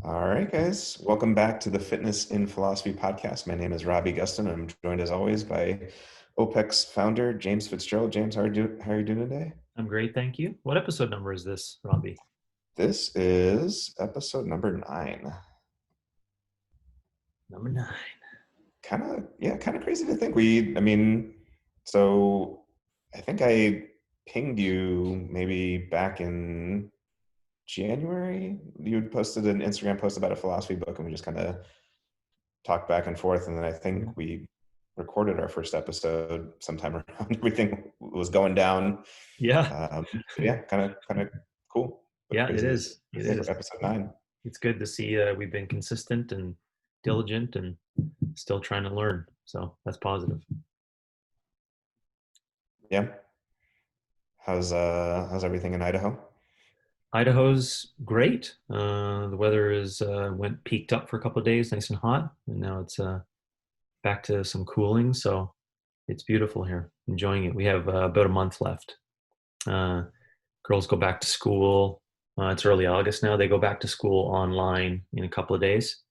All right, guys. Welcome back to the Fitness in Philosophy podcast. My name is Robbie Gustin. I'm joined as always by OPEC's founder, James Fitzgerald. James, how are you doing today? I'm great, thank you. What episode number is this, Robbie? This is episode number 9. Number 9. Kind of crazy to think. So I think I pinged you maybe back in January. You had posted an Instagram post about a philosophy book, and we just kind of talked back and forth. And then I think we recorded our first episode sometime around everything was going down. Yeah. Yeah, kind of cool. But Yeah, it crazy is. to It say is. for episode 9. It's good to see we've been consistent and diligent and still trying to learn. So that's positive. Yeah. How's everything in Idaho? Idaho's great. The weather is went peaked up for a couple of days, nice and hot, and now it's back to some cooling. So it's beautiful here. Enjoying it. We have about a month left. Uh, Girls go back to school. It's early August now. They go back to school online in a couple of days,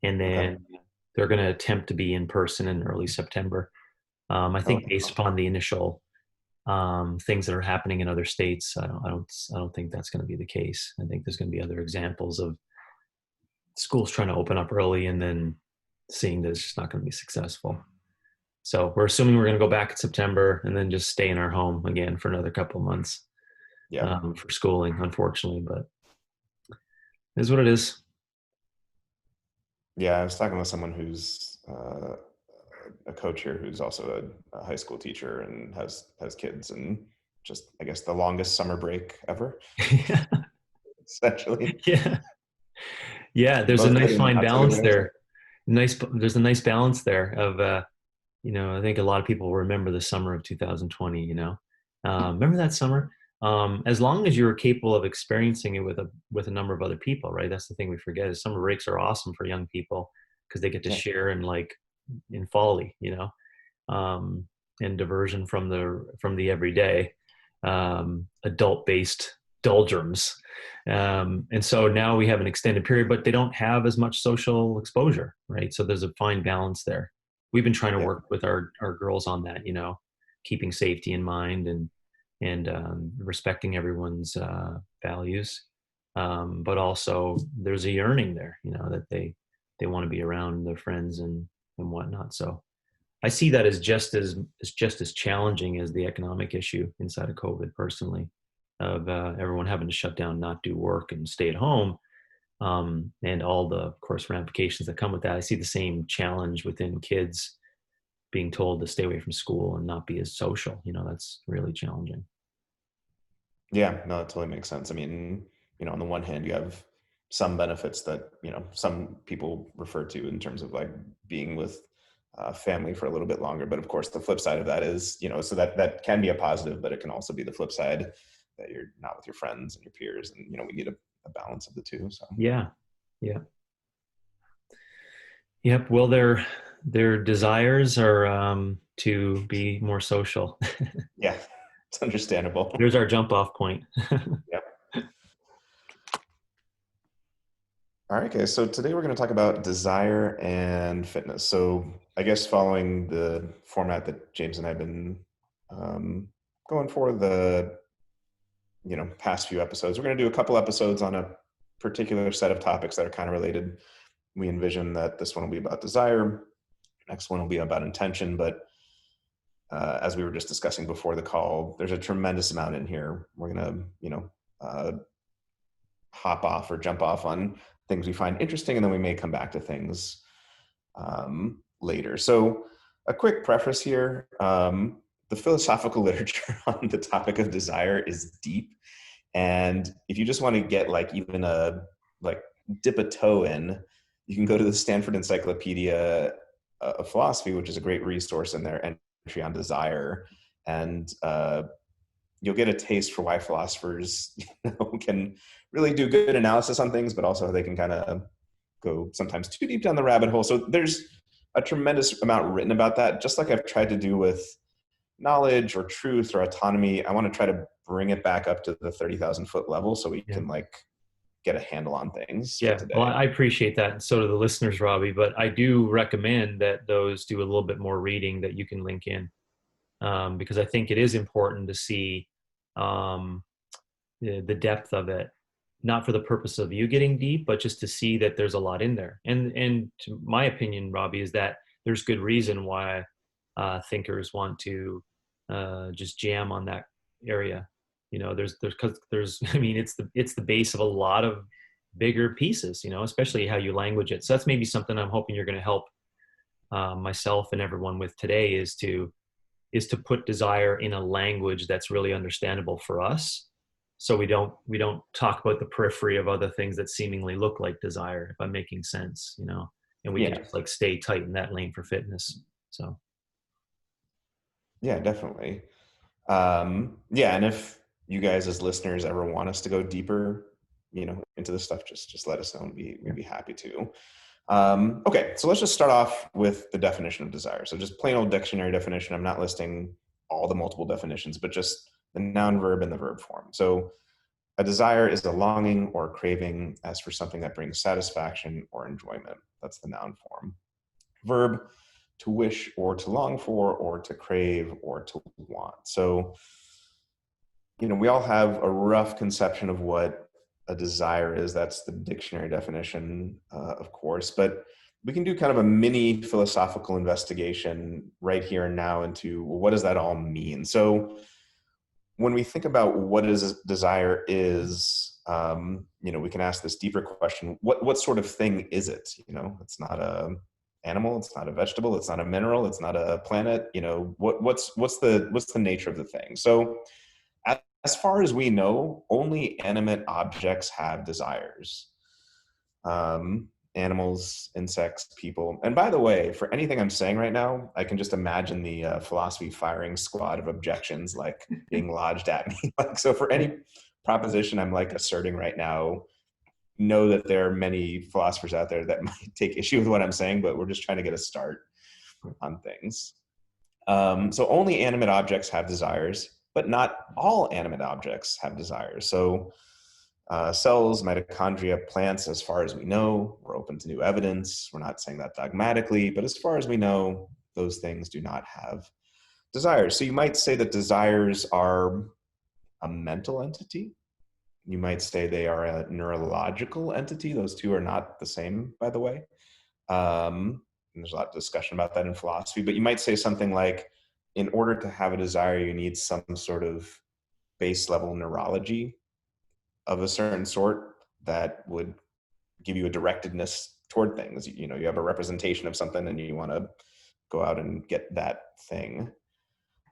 and Okay. then they're going to attempt to be in person in early September. I Oh, think based upon the initial things that are happening in other states, I don't think that's going to be the case. I think there's going to be other examples of schools trying to open up early and then seeing that it's just not going to be successful. So we're assuming we're going to go back in September and then just stay in our home again for another couple of months yeah. for schooling, unfortunately, but it is what it is. Yeah, I was talking with someone who's a coach here who's also a high school teacher and has kids, and just, I guess, the longest summer break ever, Yeah. essentially. Yeah. Yeah. There's a Both good nice and fine not so good balance ways. there. There's a nice balance there of, I think a lot of people remember the summer of 2020, remember that summer? As long as you were capable of experiencing it with a number of other people, right? That's the thing we forget is summer breaks are awesome for young people because they get to Yeah. share in folly, um, and diversion from the everyday, adult based doldrums. And so now we have an extended period, but they don't have as much social exposure, right? So there's a fine balance there. We've been trying to Yeah. work with our girls on that, keeping safety in mind and respecting everyone's values, but also there's a yearning there, that they want to be around their friends and whatnot. So I see that as just as challenging as the economic issue inside of COVID personally, of everyone having to shut down, not do work, and stay at home, and all the, of course, ramifications that come with that. I see the same challenge within kids being told to stay away from school and not be as social. That's really challenging. Yeah, no, it totally makes sense. On the one hand, you have some benefits that, some people refer to in terms of like being with family for a little bit longer. But of course, the flip side of that is, so that can be a positive, but it can also be the flip side that you're not with your friends and your peers. And, we need a balance of the two. So, Yeah, yeah, yep. Well, their desires are to be more social. yeah, it's understandable. There's our jump off point. Yeah. All right, guys. So today we're going to talk about desire and fitness. So I guess following the format that James and I have been going for the past few episodes, we're going to do a couple episodes on a particular set of topics that are kind of related. We envision that this one will be about desire, next one will be about intention. But as we were just discussing before the call, there's a tremendous amount in here. We're going to hop off or jump off on things we find interesting, and then we may come back to things later. So a quick preface here. The philosophical literature on the topic of desire is deep. And if you just want to get even dip a toe in, you can go to the Stanford Encyclopedia of Philosophy, which is a great resource in their entry on desire. And you'll get a taste for why philosophers can really do good analysis on things, but also they can kind of go sometimes too deep down the rabbit hole. So there's a tremendous amount written about that. Just like I've tried to do with knowledge or truth or autonomy, I want to try to bring it back up to the 30,000 foot level so we Yeah. can get a handle on things for Yeah, well, today. I appreciate that, and so do the listeners, Robbie. But I do recommend that those do a little bit more reading that you can link in, because I think it is important to see um, the depth of it, not for the purpose of you getting deep, but just to see that there's a lot in there. And to my opinion, Robbie, is that there's good reason why thinkers want to just jam on that area. You know, there's because there's I mean it's the base of a lot of bigger pieces. You know, especially how you language it. So that's maybe something I'm hoping you're going to help myself and everyone with today is to put desire in a language that's really understandable for us, so we don't talk about the periphery of other things that seemingly look like desire, if I'm making sense, you know, and we can Yeah, just like stay tight in that lane for fitness. So yeah, definitely. Yeah, and if you guys as listeners ever want us to go deeper, into this stuff, just let us know, and yeah. we'd be happy to. Okay, so let's just start off with the definition of desire. So just plain old dictionary definition. I'm not listing all the multiple definitions, but just the noun, verb, and the verb form. So a desire is a longing or craving as for something that brings satisfaction or enjoyment. That's the noun form. Verb, to wish or to long for or to crave or to want. So, we all have a rough conception of what a desire is. That's the dictionary definition, of course, but we can do kind of a mini philosophical investigation right here and now into, well, what does that all mean? So when we think about what is desire is, we can ask this deeper question: what sort of thing is it? It's not a animal, it's not a vegetable, it's not a mineral, it's not a planet. What's the nature of the thing? So, as far as we know, only animate objects have desires. Animals, insects, people. And by the way, for anything I'm saying right now, I can just imagine the philosophy firing squad of objections like being lodged at me. Like, so for any proposition I'm like asserting right now, know that there are many philosophers out there that might take issue with what I'm saying, but we're just trying to get a start on things. So only animate objects have desires, but not all animate objects have desires. So cells, mitochondria, plants, as far as we know, we're open to new evidence. We're not saying that dogmatically, but as far as we know, those things do not have desires. So you might say that desires are a mental entity. You might say they are a neurological entity. Those two are not the same, by the way. And there's a lot of discussion about that in philosophy, but you might say something like, in order to have a desire, you need some sort of base level neurology of a certain sort that would give you a directedness toward things. You have a representation of something and you want to go out and get that thing.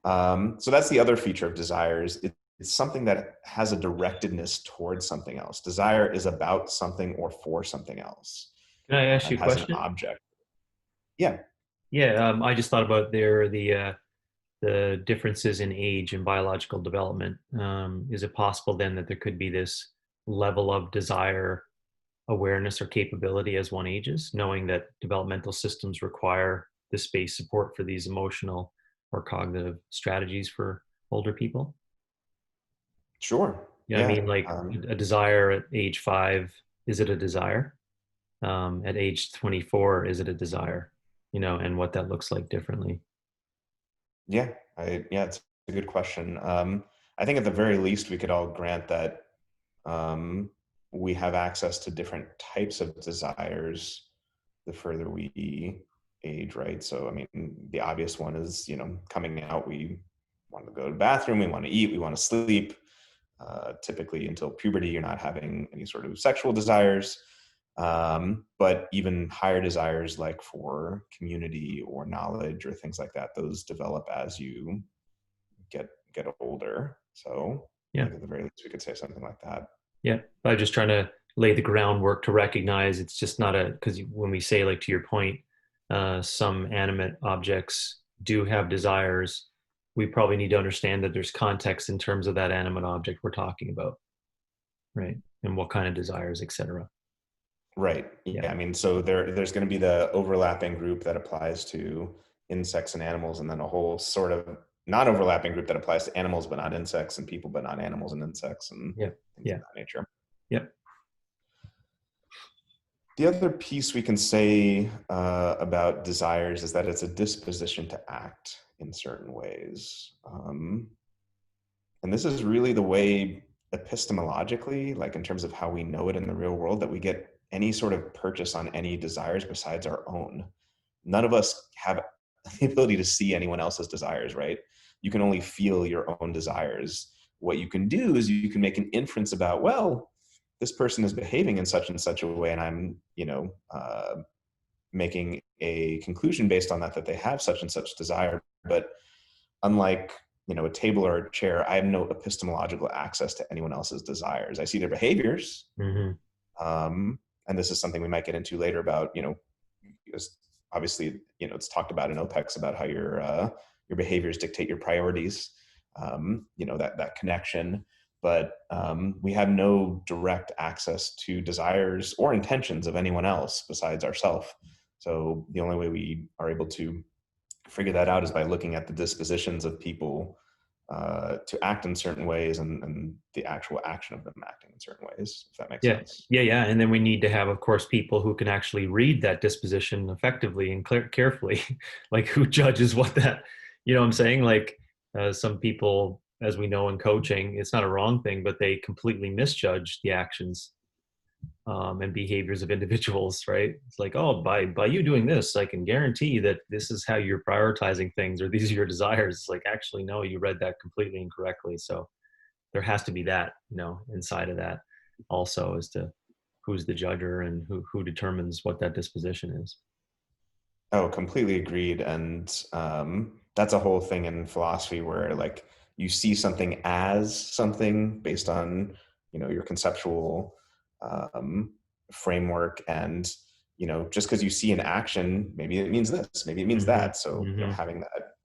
So that's the other feature of desires. It's something that has a directedness towards something else. Desire is about something or for something else, Can I ask and you a has an question? object. Yeah, Yeah, I just thought about the differences in age and biological development. Is it possible then that there could be this level of desire awareness or capability as one ages, knowing that developmental systems require this space support for these emotional or cognitive strategies for older people? sure. Yeah, I Yeah. mean, like a desire at age 5, is it a desire? At age 24, is it a desire? You know, and what that looks like differently. Yeah, it's a good question. I think at the very least, we could all grant that um, we have access to different types of desires the further we age, right? So, I mean, the obvious one is, coming out, we want to go to the bathroom, we want to eat, we want to sleep. Typically, until puberty, you're not having any sort of sexual desires. But even higher desires, like for community or knowledge or things like that, those develop as you get older. So I Yeah. think at the very least we could say something like that. Yeah. I'm just trying to lay the groundwork to recognize it's just not because when we say, like, to your point, some animate objects do have desires, we probably need to understand that there's context in terms of that animate object we're talking about, right? And what kind of desires, etc. Right. Yeah. Yeah. I mean, so there's going to be the overlapping group that applies to insects and animals, and then a whole sort of non-overlapping group that applies to animals but not insects, and people but not animals and insects, and Yeah. things of Yeah. that nature. Yeah. The other piece we can say about desires is that it's a disposition to act in certain ways. And this is really the way epistemologically, like in terms of how we know it in the real world, that we get any sort of purchase on any desires besides our own. None of us have the ability to see anyone else's desires, right? You can only feel your own desires. What you can do is you can make an inference about, well, this person is behaving in such and such a way, and I'm, making a conclusion based on that, that they have such and such desire. But unlike, a table or a chair, I have no epistemological access to anyone else's desires. I see their behaviors. Mm-hmm. And this is something we might get into later about, obviously, it's talked about in OPEX about how your behaviors dictate your priorities, that connection. But we have no direct access to desires or intentions of anyone else besides ourselves. So the only way we are able to figure that out is by looking at the dispositions of people to act in certain ways, and the actual action of them acting in certain ways, if that makes sense. Yeah. And then we need to have, of course, people who can actually read that disposition effectively and carefully, like who judges what that, you know what I'm saying? Like some people, as we know in coaching, it's not a wrong thing, but they completely misjudge the actions and behaviors of individuals, right? It's like, oh, by you doing this, I can guarantee that this is how you're prioritizing things, or these are your desires. It's like, actually, no, you read that completely incorrectly. So there has to be that, inside of that also, as to who's the judger and who determines what that disposition is. Oh, completely agreed. And that's a whole thing in philosophy where, like, you see something as something based on, your conceptual framework. And, just because you see an action, maybe it means this, maybe it means Mm-hmm. that. So, Mm-hmm. having that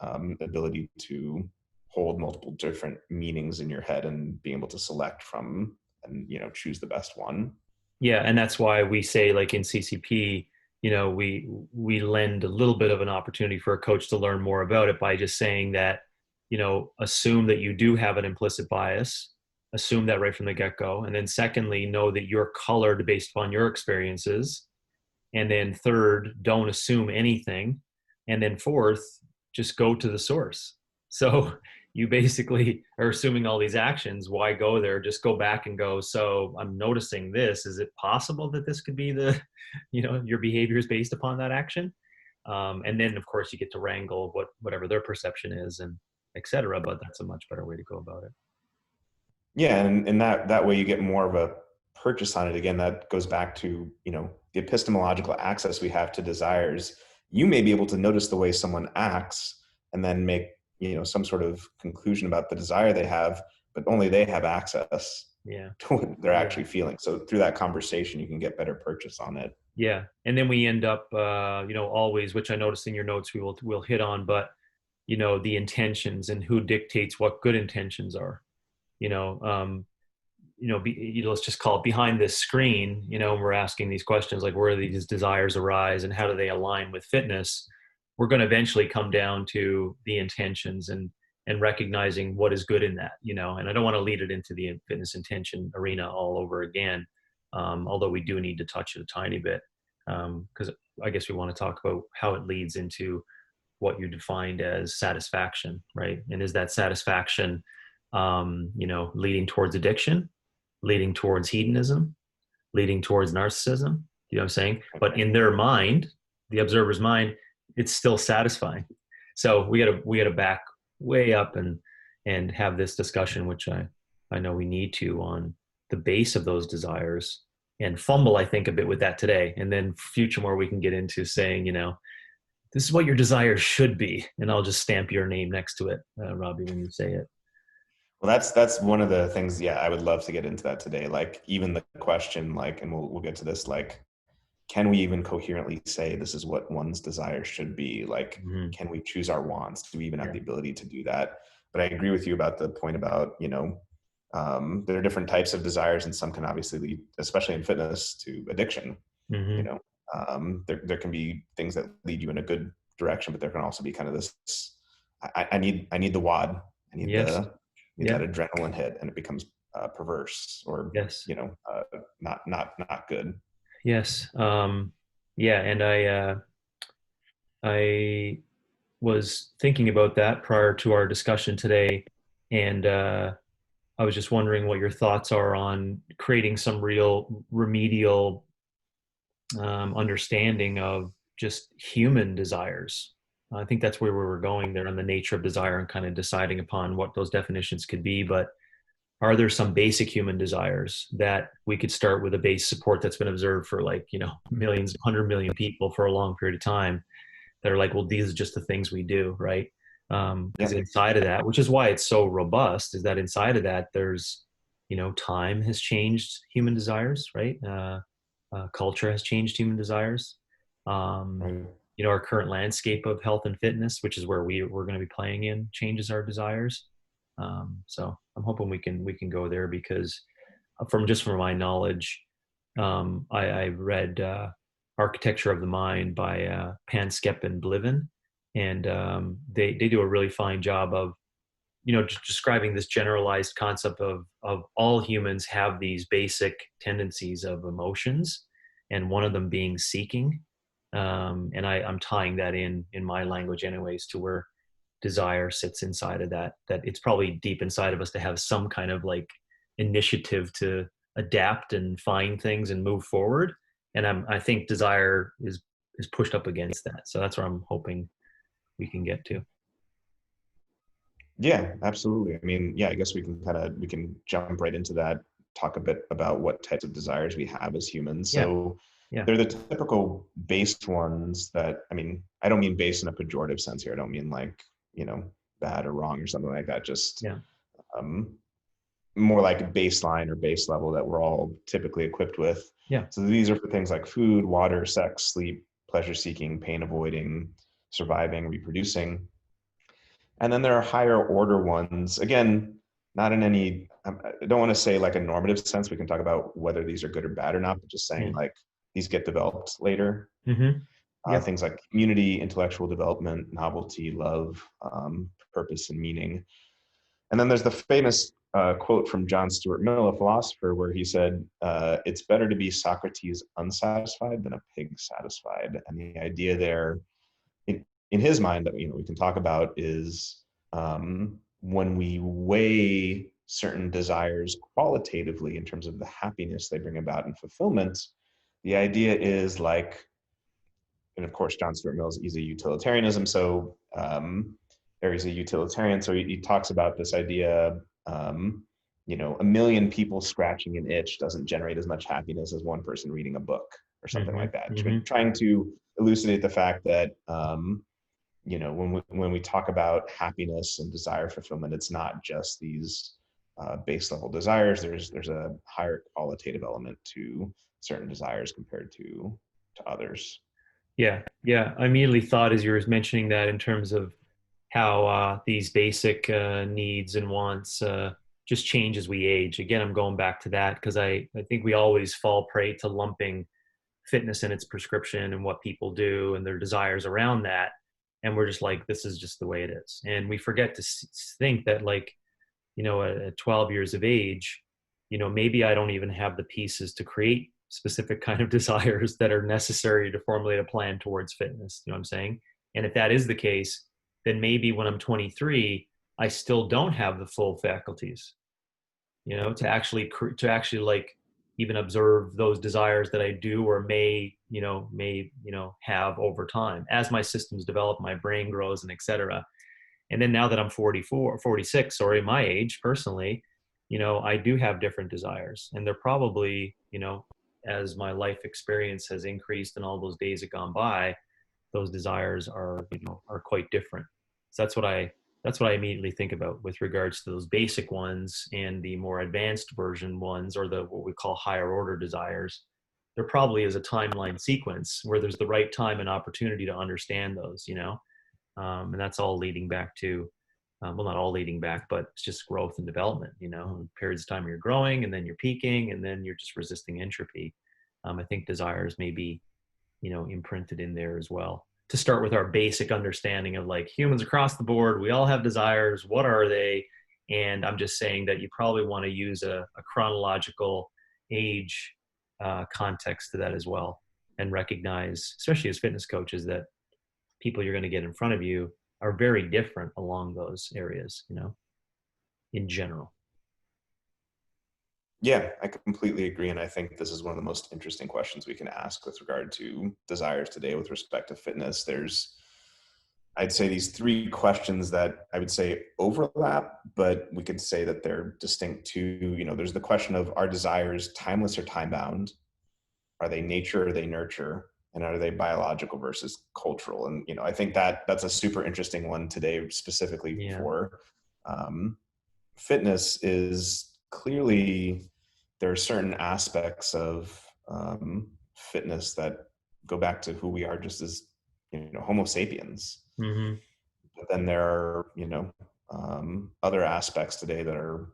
ability to hold multiple different meanings in your head and being able to select from and, choose the best one. Yeah, and that's why we say, like in CCP, we lend a little bit of an opportunity for a coach to learn more about it by just saying that, assume that you do have an implicit bias, assume that right from the get-go, and then secondly, know that you're colored based upon your experiences, and then third, don't assume anything, and then fourth, just go to the source. So you basically are assuming all these actions. Why go there? Just go back and go, so I'm noticing this. Is it possible that this could be your behavior is based upon that action? And then, of course, you get to wrangle whatever their perception is, and et cetera. But that's a much better way to go about it. Yeah, and that way you get more of a purchase on it. Again, that goes back to, the epistemological access we have to desires. You may be able to notice the way someone acts and then make, some sort of conclusion about the desire they have, but only they have access to what they're actually feeling. So through that conversation, you can get better purchase on it. Yeah. And then we end up, always, which I noticed in your notes, we'll hit on, but, the intentions and who dictates what good intentions are. Let's just call it behind this screen, we're asking these questions like, where do these desires arise and how do they align with fitness? We're going to eventually come down to the intentions and recognizing what is good in that, and I don't want to lead it into the fitness intention arena all over again. Although we do need to touch it a tiny bit, because I guess we want to talk about how it leads into what you defined as satisfaction, right? And is that satisfaction, leading towards addiction, leading towards hedonism, leading towards narcissism? You know what I'm saying? But in their mind, the observer's mind, it's still satisfying. So we gotta back way up and have this discussion, which I know we need to, on the base of those desires, and fumble, I think, a bit with that today. And then future more we can get into saying, this is what your desires should be. And I'll just stamp your name next to it, Robbie, when you say it. Well, that's one of the things. Yeah, I would love to get into that today. Like, even the question, like, and we'll get to this, like, can we even coherently say this is what one's desire should be? Like, can we choose our wants? Do we even have the ability to do that? But I agree with you about the point about, there are different types of desires, and some can obviously lead, especially in fitness, to addiction. There can be things that lead you in a good direction, but there can also be kind of this, I need the wad. I need that adrenaline hit, and it becomes perverse or, not good. Yes. Yeah. And I was thinking about that prior to our discussion today. And I was just wondering what your thoughts are on creating some real remedial understanding of just human desires. I think that's where we were going there on the nature of desire and kind of deciding upon what those definitions could be. But are there some basic human desires that we could start with a base support that's been observed for like, millions, 100 million people for a long period of time that are like, well, these are just the things we do, right? Because Yeah, inside of that, which is why it's so robust, is that inside of that, there's, time has changed human desires, right? Culture has changed human desires. Um, right. our current landscape of health and fitness, which is where we're going to be playing in, changes our desires. So I'm hoping we can go there because from my knowledge, I read Architecture of the Mind by Panskep and Bliven, and they do a really fine job of just describing this generalized concept of all humans have these basic tendencies of emotions, and one of them being seeking. And I'm tying that in my language, anyways, to where desire sits inside of that it's probably deep inside of us to have some kind of like initiative to adapt and find things and move forward. And I think desire is pushed up against that. So that's where I'm hoping we can get to. Yeah, absolutely. I mean, yeah, I guess we can jump right into that, talk a bit about what types of desires we have as humans. Yeah. So Yeah. they're the typical based ones that, I mean, I don't mean based in a pejorative sense here. I don't mean like, you know, bad or wrong or something like that. Just Yeah. um, more like a baseline or base level that we're all typically equipped with. Yeah. So these are for things like food, water, sex, sleep, pleasure seeking, pain avoiding, surviving, reproducing. And then there are higher order ones. Again, not in any, I don't want to say like a normative sense. We can talk about whether these are good or bad or not, but just saying Yeah. like these get developed later. Mm-hmm. Yep. Things like community, intellectual development, novelty, love, purpose, and meaning. And then there's the famous quote from John Stuart Mill, a philosopher, where he said, "It's better to be Socrates unsatisfied than a pig satisfied." And the idea there, in his mind, that we can talk about is when we weigh certain desires qualitatively in terms of the happiness they bring about and fulfillment. The idea is like, and of course, John Stuart Mill is a utilitarianism, so or he's a utilitarian, so he talks about this idea. A million people scratching an itch doesn't generate as much happiness as one person reading a book or something Mm-hmm. like that. Mm-hmm. Trying to elucidate the fact that when we talk about happiness and desire fulfillment, it's not just these base level desires. There's a higher qualitative element to certain desires compared to others. Yeah, yeah. I immediately thought as you were mentioning that in terms of how these basic needs and wants just change as we age. Again, I'm going back to that because I think we always fall prey to lumping fitness and its prescription and what people do and their desires around that. And we're just like, this is just the way it is. And we forget to think that like, at 12 years of age, maybe I don't even have the pieces to create specific kind of desires that are necessary to formulate a plan towards fitness. You know what I'm saying? And if that is the case, then maybe when I'm 23, I still don't have the full faculties, to actually like even observe those desires that I do or may have over time as my systems develop, my brain grows, and etc. And then now that I'm 44, 46, sorry, my age personally, I do have different desires. And they're probably, as my life experience has increased and all those days have gone by, those desires are quite different. So that's what I immediately think about with regards to those basic ones and the more advanced version ones, or the what we call higher order desires. There probably is a timeline sequence where there's the right time and opportunity to understand those. And that's all leading back to well, not all leading back, but it's just growth and development. Periods of time where you're growing and then you're peaking and then you're just resisting entropy. I think desires may be imprinted in there as well, to start with our basic understanding of like humans across the board, we all have desires. What are they? And I'm just saying that you probably want to use a chronological age context to that as well, and recognize, especially as fitness coaches, that people you're going to get in front of you are very different along those areas, in general. Yeah, I completely agree. And I think this is one of the most interesting questions we can ask with regard to desires today with respect to fitness. I'd say these three questions that I would say overlap, but we could say that they're distinct too. There's the question of, are desires timeless or time bound? Are they nature or are they nurture? And are they biological versus cultural? And, I think that's a super interesting one today, specifically Yeah. for fitness. Is clearly there are certain aspects of fitness that go back to who we are just as, Homo sapiens. Mm-hmm. But then there are, other aspects today that are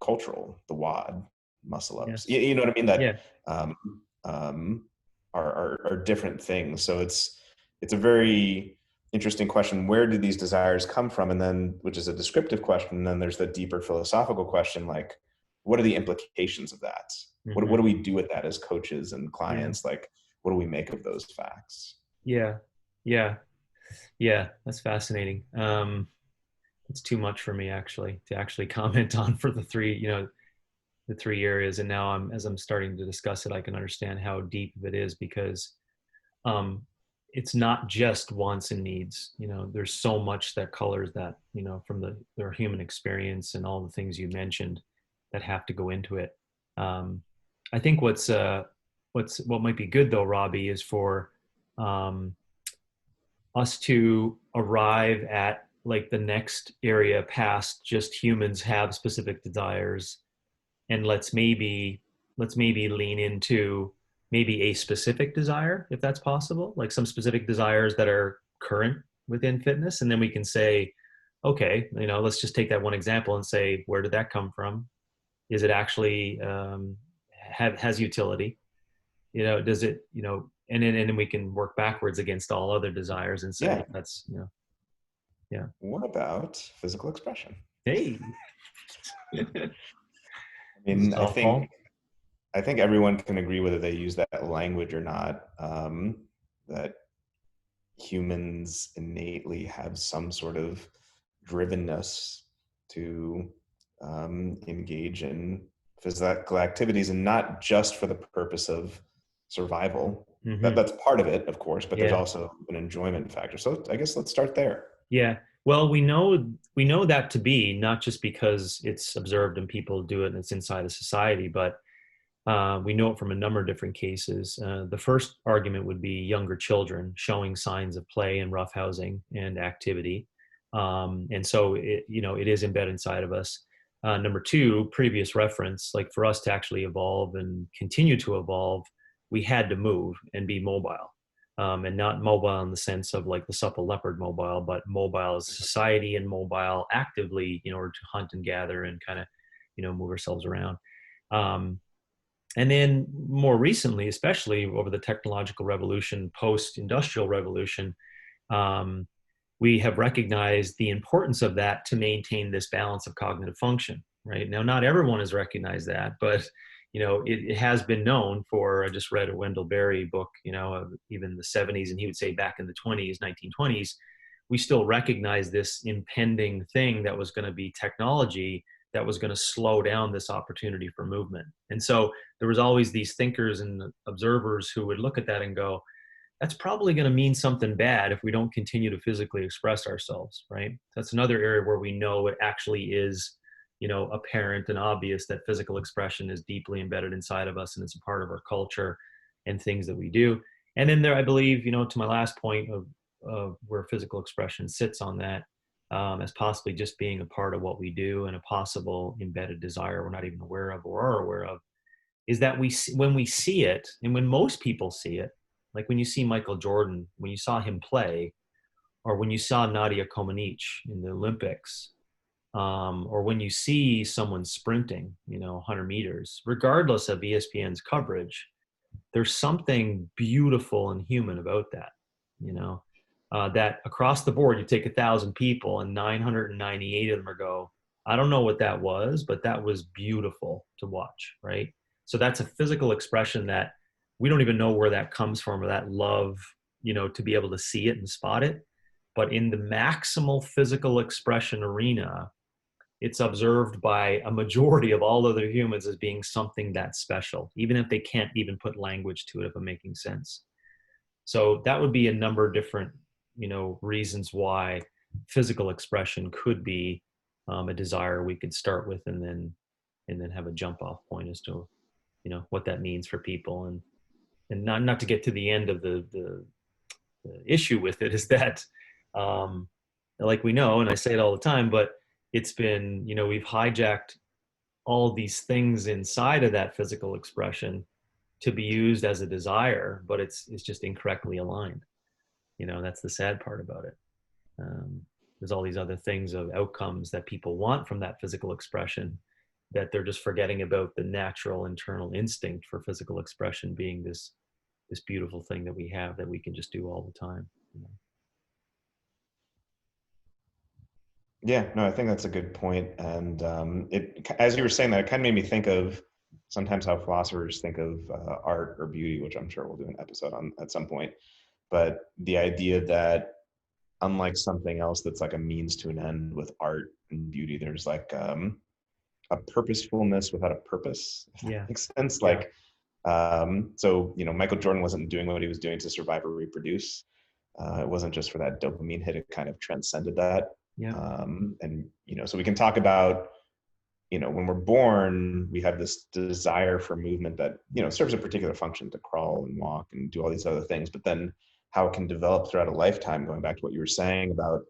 cultural, the WOD, muscle ups. Yes. You know what I mean? That Yeah. um, are different things. So it's a very interesting question. Where do these desires come from? And then, which is a descriptive question. And then there's the deeper philosophical question, like, what are the implications of that? What Mm-hmm. do we do with that as coaches and Yeah. clients? Like, what do we make of those facts? Yeah. Yeah. Yeah. That's fascinating. It's too much for me actually to actually comment on for the three areas. And now as I'm starting to discuss it, I can understand how deep it is, because um, it's not just wants and needs. There's so much that colors that, from their human experience and all the things you mentioned that have to go into it. I think what might be good though, Robbie, is for um, us to arrive at like the next area past just humans have specific desires, and let's maybe lean into maybe a specific desire, if that's possible, like some specific desires that are current within fitness. And then we can say, okay, let's just take that one example and say, where did that come from? Is it actually has utility? Does it, and then we can work backwards against all other desires and say Yeah. that's, yeah. What about physical expression? Hey. I This is mean, all Paul. I think everyone can agree, whether they use that language or not, that humans innately have some sort of drivenness to engage in physical activities, and not just for the purpose of survival. Mm-hmm. That's part of it, of course, but there's Yeah. also an enjoyment factor. So I guess let's start there. Yeah. Well, we know that to be not just because it's observed and people do it and it's inside of society, but we know it from a number of different cases. The first argument would be younger children showing signs of play and roughhousing and activity, and so it is embedded inside of us. Number two, previous reference, like for us to actually evolve and continue to evolve, we had to move and be mobile. And not mobile in the sense of like the supple leopard mobile, but mobile as society and mobile actively in order to hunt and gather and kind of, move ourselves around. Um, and then more recently, especially over the technological revolution, post-industrial revolution, um, we have recognized the importance of that to maintain this balance of cognitive function. Right now, not everyone has recognized that, but it has been known for. I just read a Wendell Berry book, of even the '70s, and he would say back in the '20s, 1920s, we still recognize this impending thing that was going to be technology that was going to slow down this opportunity for movement. And so there was always these thinkers and observers who would look at that and go, that's probably going to mean something bad if we don't continue to physically express ourselves, right? That's another area where we know it actually is, apparent and obvious that physical expression is deeply embedded inside of us and it's a part of our culture and things that we do. And then there, I believe, to my last point of where physical expression sits on that, as possibly just being a part of what we do and a possible embedded desire we're not even aware of or are aware of, is that when we see it, and when most people see it, like when you see Michael Jordan, when you saw him play, or when you saw Nadia Comaneci in the Olympics, or when you see someone sprinting, 100 meters, regardless of ESPN's coverage, there's something beautiful and human about that, that across the board, you take 1,000 people and 998 of them are go, I don't know what that was, but that was beautiful to watch, right? So that's a physical expression that we don't even know where that comes from, or that love, to be able to see it and spot it. But in the maximal physical expression arena, it's observed by a majority of all other humans as being something that's special, even if they can't even put language to it, if I'm making sense. So that would be a number of different, reasons why physical expression could be a desire we could start with, and then have a jump off point as to, what that means for people. And not to get to the end of the issue with it is that, like we know, and I say it all the time, but it's been, we've hijacked all these things inside of that physical expression to be used as a desire, but it's just incorrectly aligned. That's the sad part about it. There's all these other things of outcomes that people want from that physical expression, that they're just forgetting about the natural internal instinct for physical expression being this beautiful thing that we have, that we can just do all the time. Yeah, no, I think that's a good point. And as you were saying that, it kind of made me think of sometimes how philosophers think of art or beauty, which I'm sure we'll do an episode on at some point. But the idea that unlike something else that's like a means to an end, with art and beauty, there's like a purposefulness without a purpose, if that makes sense. Yeah. Like, so, Michael Jordan wasn't doing what he was doing to survive or reproduce. It wasn't just for that dopamine hit, it kind of transcended that. Yeah. And, so we can talk about, when we're born, we have this desire for movement that, serves a particular function, to crawl and walk and do all these other things. But then how it can develop throughout a lifetime, going back to what you were saying about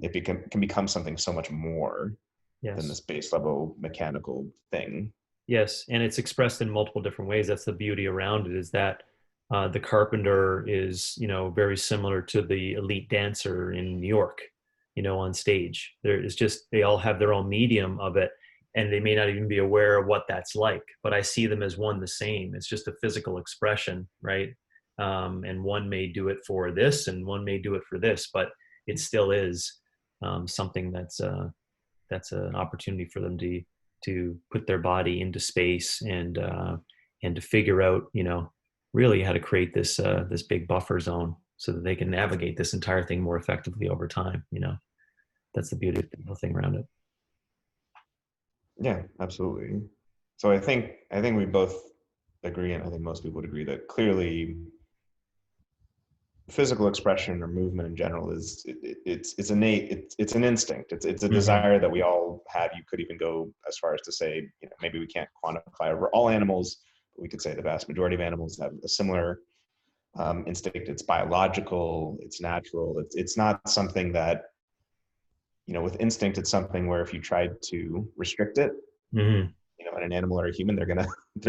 it can become something so much more than this base level mechanical thing. Yes, and it's expressed in multiple different ways. That's the beauty around it, is that the carpenter is, very similar to the elite dancer in New York, on stage. There is just, they all have their own medium of it, and they may not even be aware of what that's like, but I see them as one the same. It's just a physical expression, right? And one may do it for this, and one may do it for this, but it still is something that's an opportunity for them to put their body into space, and to figure out, really how to create this big buffer zone so that they can navigate this entire thing more effectively over time. That's the beautiful thing around it. Yeah, absolutely. So I think we both agree, and I think most people would agree, that clearly physical expression or movement in general it's innate. It's an instinct. It's a desire that we all have. You could even go as far as to say, maybe we can't quantify over all animals, but we could say the vast majority of animals have a similar instinct. It's biological. It's natural. It's not something that, with instinct, it's something where if you tried to restrict it, in an animal or a human, they're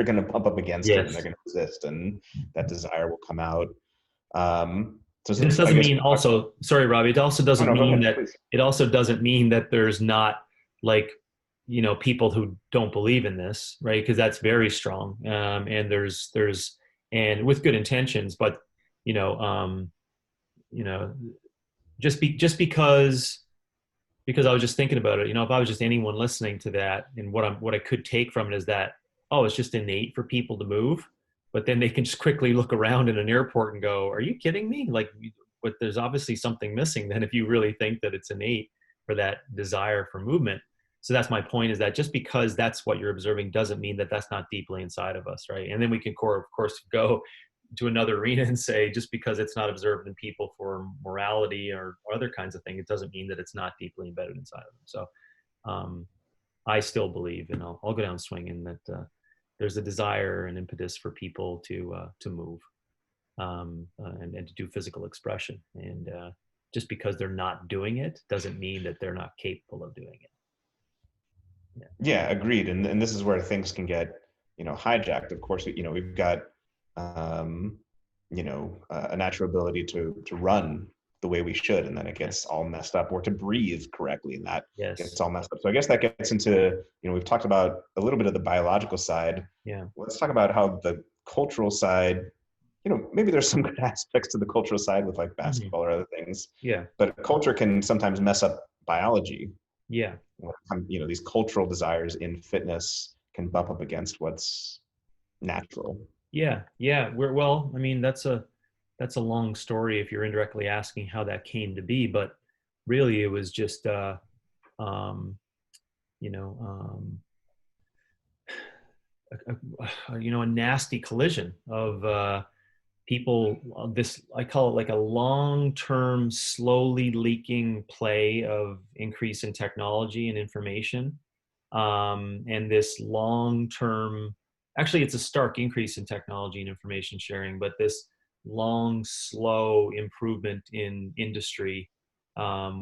gonna bump up against it, and they're gonna resist, and that desire will come out. So this doesn't mean also, sorry, Robbie, it also doesn't mean that, please. It also doesn't mean that there's not, like, people who don't believe in this, right? Because that's very strong. And there's, and with good intentions, but, just because I was just thinking about it, if I was just anyone listening to that, and what I could take from it is that, oh, it's just innate for people to move, but then they can just quickly look around in an airport and go, are you kidding me? Like, but there's obviously something missing then, if you really think that it's innate for that desire for movement. So that's my point, is that just because that's what you're observing doesn't mean that that's not deeply inside of us, right? And then we can, of course, go to another arena and say, just because it's not observed in people for morality or other kinds of things, it doesn't mean that it's not deeply embedded inside of them. So I still believe, and I'll go down swinging, that there's a desire and impetus for people to move and to do physical expression. And just because they're not doing it doesn't mean that they're not capable of doing it. Yeah, agreed. And this is where things can get, hijacked. Of course, we've got, a natural ability to run the way we should, and then it gets all messed up, or to breathe correctly, and that gets all messed up. So I guess that gets into, we've talked about a little bit of the biological side. Yeah. Let's talk about how the cultural side, maybe there's some good aspects to the cultural side with like basketball or other things. Yeah. But culture can sometimes mess up biology. Yeah. These cultural desires in fitness can bump up against what's natural. Yeah. Well, I mean, that's a long story if you're indirectly asking how that came to be, but really it was just, um, you know, a nasty collision of people. This, I call it like a long-term, slowly leaking play of increase in technology and information, and this long-term. Actually, it's a stark increase in technology and information sharing, but this long, slow improvement in industry,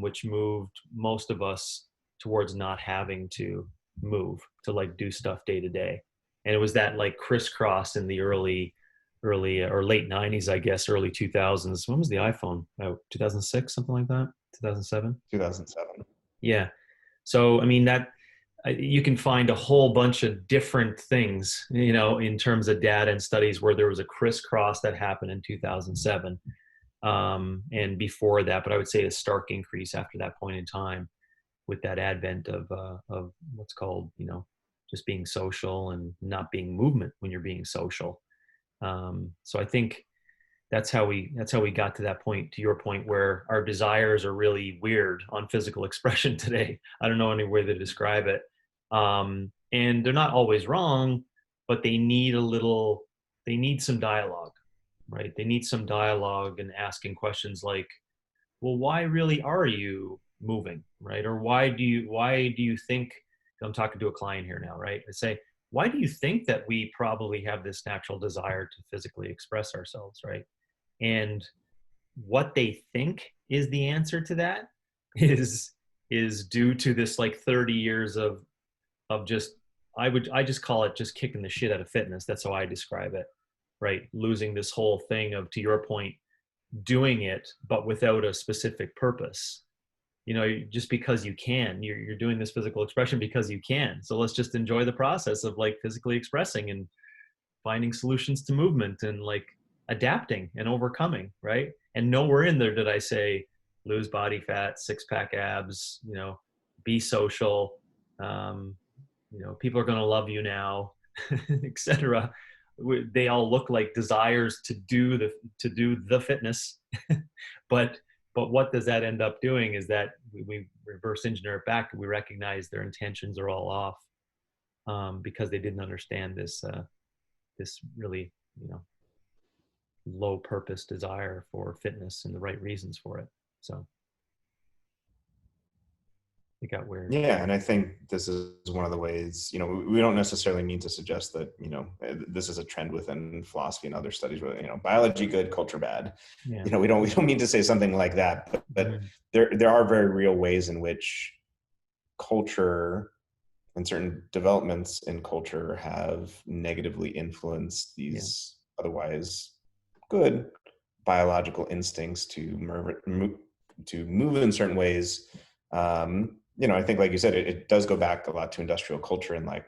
which moved most of us towards not having to move to like do stuff day to day. And it was that like crisscross in the early or late 90s, I guess, early 2000s. When was the iPhone out? 2006, something like that? 2007? 2007. Yeah. So, I mean, that you can find a whole bunch of different things, in terms of data and studies where there was a crisscross that happened in 2007, and before that. But I would say a stark increase after that point in time with that advent of what's called, just being social and not being movement when you're being social. So I think that's how we got to that point, to your point, where our desires are really weird on physical expression today. I don't know any way to describe it. And they're not always wrong, but they need some dialogue, right? They need some dialogue and asking questions like, well, why really are you moving, right? Or why do you think, I'm talking to a client here now, right? I say, why do you think that we probably have this natural desire to physically express ourselves, right? And what they think is the answer to that is due to this like 30 years of just, I just call it just kicking the shit out of fitness. That's how I describe it, right? Losing this whole thing of, to your point, doing it but without a specific purpose. Just because you can, you're doing this physical expression because you can, so let's just enjoy the process of like physically expressing and finding solutions to movement and like adapting and overcoming, right? And nowhere in there did I say lose body fat, six-pack abs, be social, people are going to love you now, etc. They all look like desires to do the fitness. but what does that end up doing is that we reverse engineer it back, and we recognize their intentions are all off, because they didn't understand this really, low purpose desire for fitness and the right reasons for it. So it got weird. Yeah, and I think this is one of the ways, we don't necessarily mean to suggest that, this is a trend within philosophy and other studies where, biology good, culture bad. Yeah. We don't mean to say something like that, but Mhm. there are very real ways in which culture and certain developments in culture have negatively influenced these otherwise good biological instincts to move in certain ways. I think, like you said, it does go back a lot to industrial culture and like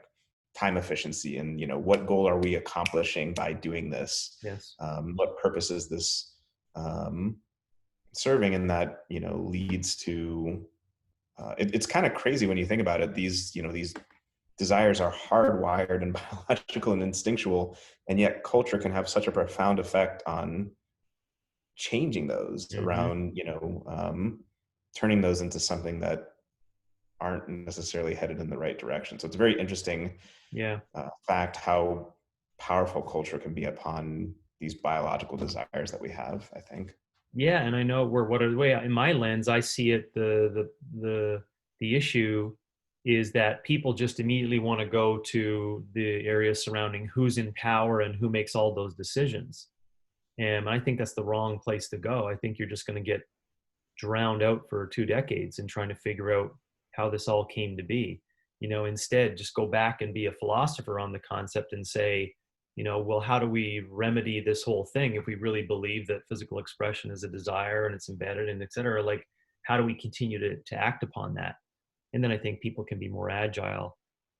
time efficiency and, what goal are we accomplishing by doing this? Yes. What purpose is this serving? And that, leads to, it's kind of crazy when you think about it. These desires are hardwired and biological and instinctual, and yet culture can have such a profound effect on changing those around, turning those into something that aren't necessarily headed in the right direction. So it's a very interesting fact how powerful culture can be upon these biological desires that we have, I think. Yeah, and I know in my lens, I see it. The issue is that people just immediately want to go to the area surrounding who's in power and who makes all those decisions. And I think that's the wrong place to go. I think you're just going to get drowned out for 2 decades in trying to figure out how this all came to be. Instead, just go back and be a philosopher on the concept and say, well, how do we remedy this whole thing if we really believe that physical expression is a desire and it's embedded and et cetera? Like, how do we continue to act upon that? And then I think people can be more agile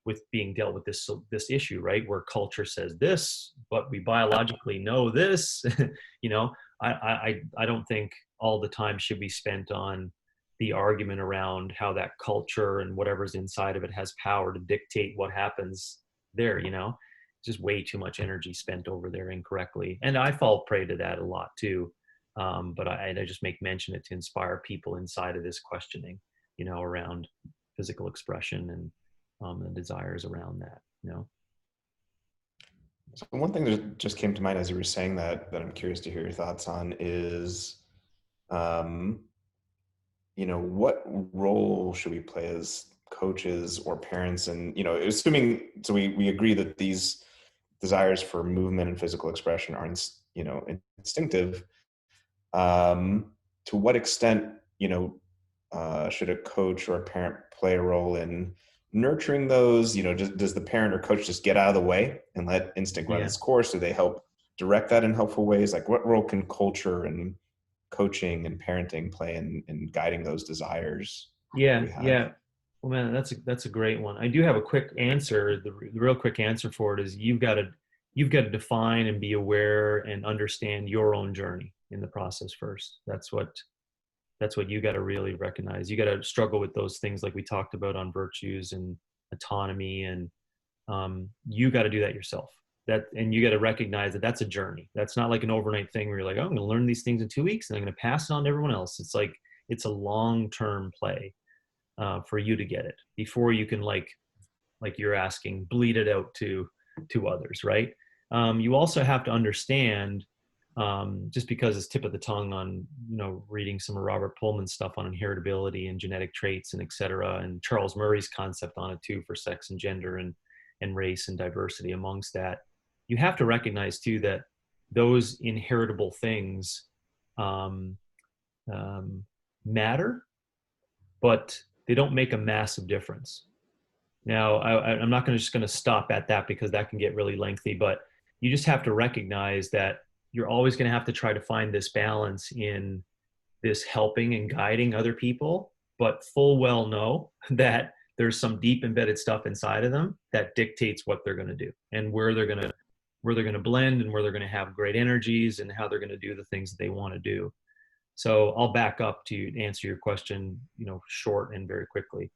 with being dealt with this issue, right? Where culture says this, but we biologically know this. I don't think all the time should be spent on the argument around how that culture and whatever's inside of it has power to dictate what happens there, just way too much energy spent over there incorrectly. And I fall prey to that a lot too. But I just make mention it to inspire people inside of this questioning, around physical expression and the desires around that. So one thing that just came to mind as you were saying that I'm curious to hear your thoughts on is, um, what role should we play as coaches or parents? And, assuming, so we agree that these desires for movement and physical expression are, instinctive. To what extent, should a coach or a parent play a role in nurturing those? Does the parent or coach just get out of the way and let instinct run Yeah. its course? Do they help direct that in helpful ways? Like, what role can culture and coaching and parenting play in guiding those desires that Yeah. we have? Yeah. Well, man, that's a great one. I do have a quick answer. The real quick answer for it is you've got to define and be aware and understand your own journey in the process first. That's what you got to really recognize. You got to struggle with those things like we talked about on virtues and autonomy, and you got to do that yourself. And you got to recognize that that's a journey. That's not like an overnight thing where you're like, oh, I'm going to learn these things in 2 weeks and I'm going to pass it on to everyone else. It's like it's a long-term play for you to get it before you can like you're asking, bleed it out to others, right? You also have to understand, just because it's tip of the tongue on reading some of Robert Pullman's stuff on inheritability and genetic traits and et cetera, and Charles Murray's concept on it too for sex and gender and race and diversity amongst that. You have to recognize too that those inheritable things um, matter, but they don't make a massive difference. Now, I'm not just going to stop at that because that can get really lengthy, but you just have to recognize that you're always going to have to try to find this balance in this helping and guiding other people, but full well know that there's some deep embedded stuff inside of them that dictates what they're going to do and where they're going to blend and where they're going to have great energies and how they're going to do the things that they want to do. So I'll back up to answer your question, short and very quickly.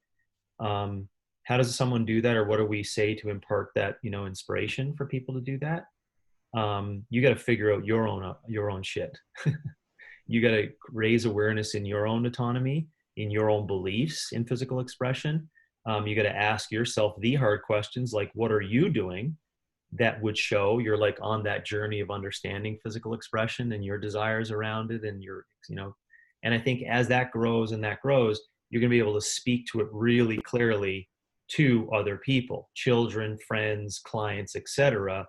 How does someone do that, or what do we say to impart that, inspiration for people to do that? You got to figure out your own shit. You got to raise awareness in your own autonomy, in your own beliefs in physical expression. You got to ask yourself the hard questions like, what are you doing that would show you're like on that journey of understanding physical expression and your desires around it and and I think as that grows and that grows, you're going to be able to speak to it really clearly to other people, children, friends, clients, etc.,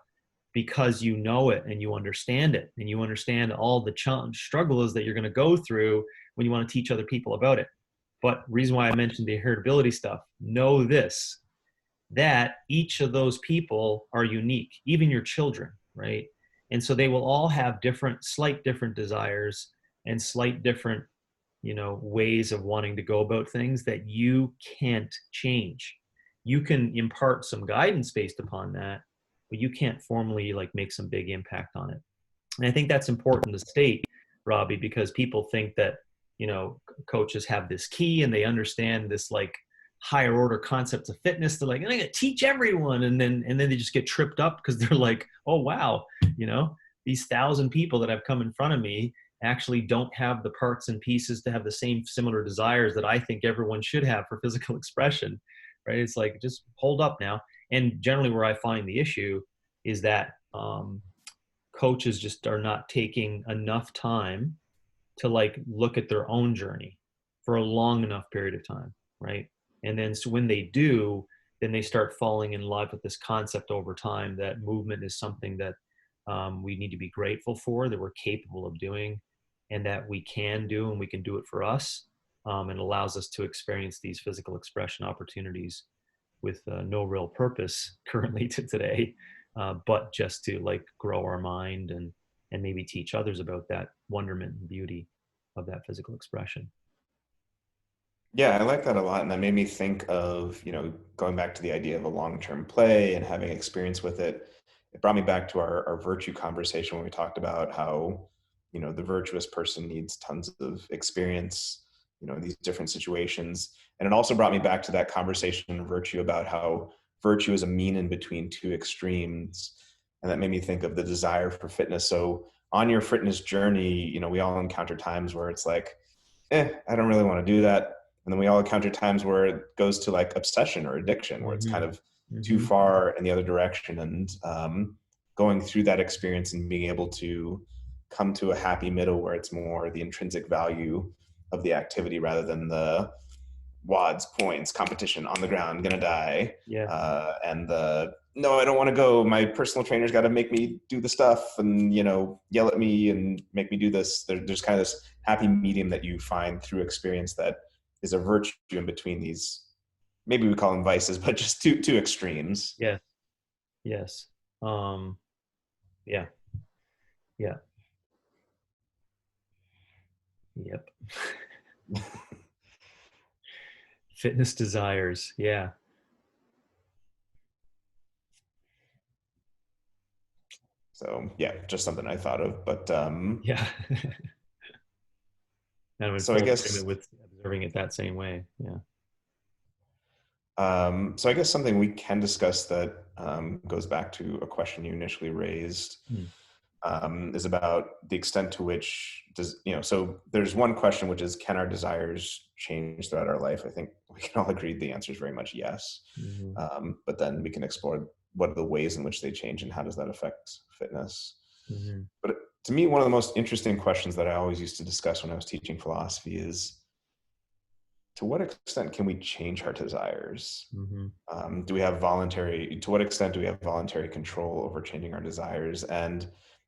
because you know it and you understand it and you understand all the struggles that you're going to go through when you want to teach other people about it. But reason why I mentioned the heritability stuff, know this, that each of those people are unique, even your children, right? And so they will all have slight different desires and slight different, ways of wanting to go about things that you can't change. You can impart some guidance based upon that, but you can't formally like make some big impact on it. And I think that's important to state, Robbie, because people think that, coaches have this key and they understand this like higher order concepts of fitness. They're like, I'm going to teach everyone. And then they just get tripped up because they're like, oh, wow, these 1,000 people that have come in front of me actually don't have the parts and pieces to have the same similar desires that I think everyone should have for physical expression, right? It's like, just hold up now. And generally where I find the issue is that coaches just are not taking enough time to like look at their own journey for a long enough period of time, right? And then so when they do, then they start falling in love with this concept over time that movement is something that we need to be grateful for, that we're capable of doing, and that we can do, and we can do it for us. And allows us to experience these physical expression opportunities with no real purpose currently to today, but just to like grow our mind and maybe teach others about that wonderment and beauty of that physical expression. Yeah, I like that a lot. And that made me think of, going back to the idea of a long-term play and having experience with it. It brought me back to our virtue conversation when we talked about how, the virtuous person needs tons of experience, in these different situations. And it also brought me back to that conversation in virtue about how virtue as a mean in between two extremes. And that made me think of the desire for fitness. So on your fitness journey, we all encounter times where it's like, I don't really want to do that. And then we all encounter times where it goes to like obsession or addiction, where it's kind Mm-hmm. of too Mm-hmm. far in the other direction. And going through that experience and being able to come to a happy middle where it's more the intrinsic value of the activity rather than the wads, points, competition, on the ground, gonna die. Yeah. And the, no, I don't want to go. My personal trainer's got to make me do the stuff and, yell at me and make me do this. There's kind of this happy medium that you find through experience that is a virtue in between these, maybe we call them vices, but just two extremes. Yes. Yes. Yeah. Yeah. Yep. Fitness desires. Yeah. So yeah, just something I thought of, but Yeah. And I'm in so I full guess agreement with observing it that same way. Yeah. So I guess something we can discuss that goes back to a question you initially raised Hmm. is about the extent to which so there's one question, which is, can our desires change throughout our life? I think we can all agree the answer is very much yes. Mm-hmm. But then we can explore what are the ways in which they change and how does that affect fitness. Mm-hmm. But to me, one of the most interesting questions that I always used to discuss when I was teaching philosophy is, to what extent can we change our desires? Mm-hmm. To what extent do we have voluntary control over changing our desires? And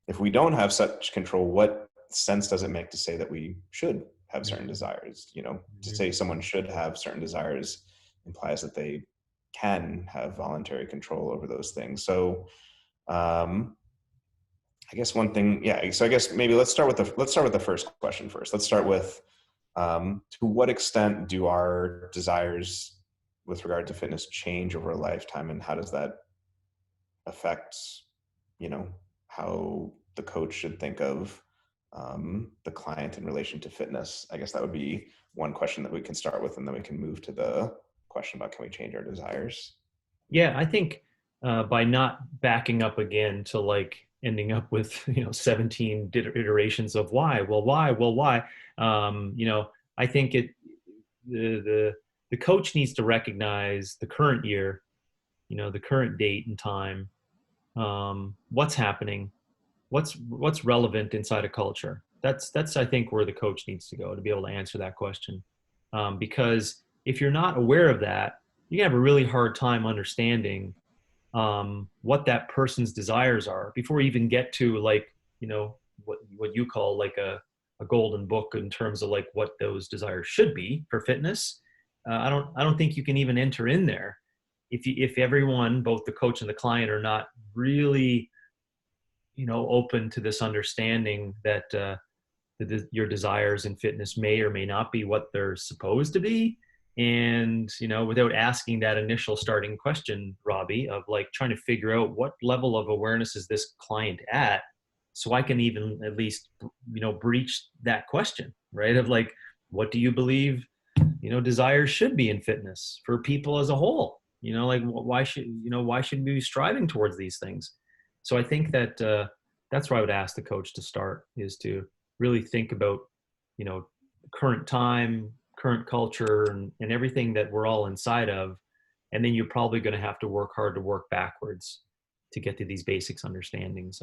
if we don't have such control, what sense does it make to say that we should have certain desires? To Mm-hmm. say someone should have certain desires implies that they can have voluntary control over those things. So I guess one thing, yeah. So I guess maybe let's start with the first question first. Let's start with, to what extent do our desires with regard to fitness change over a lifetime, and how does that affect, you know, how the coach should think of the client in relation to fitness? I guess that would be one question that we can start with, and then we can move to the question about, can we change our desires? Yeah, I think by not backing up again to like ending up with 17 iterations of why, well, why, well, why. I think the coach needs to recognize the current year, the current date and time, what's happening, what's relevant inside a culture. That's I think where the coach needs to go to be able to answer that question, because if you're not aware of that, you have a really hard time understanding what that person's desires are before you even get to like what you call like a golden book in terms of like what those desires should be for fitness. I don't think you can even enter in there if everyone, both the coach and the client, are not really open to this understanding that your desires in fitness may or may not be what they're supposed to be. And without asking that initial starting question, Robbie, of like trying to figure out what level of awareness is this client at, so I can even at least breach that question, right, of like, what do you believe desires should be in fitness for people as a whole? Like, why should we be striving towards these things? So I think that that's where I would ask the coach to start, is to really think about current time, current culture, and everything that we're all inside of. And then you're probably going to have to work hard to work backwards to get to these basics understandings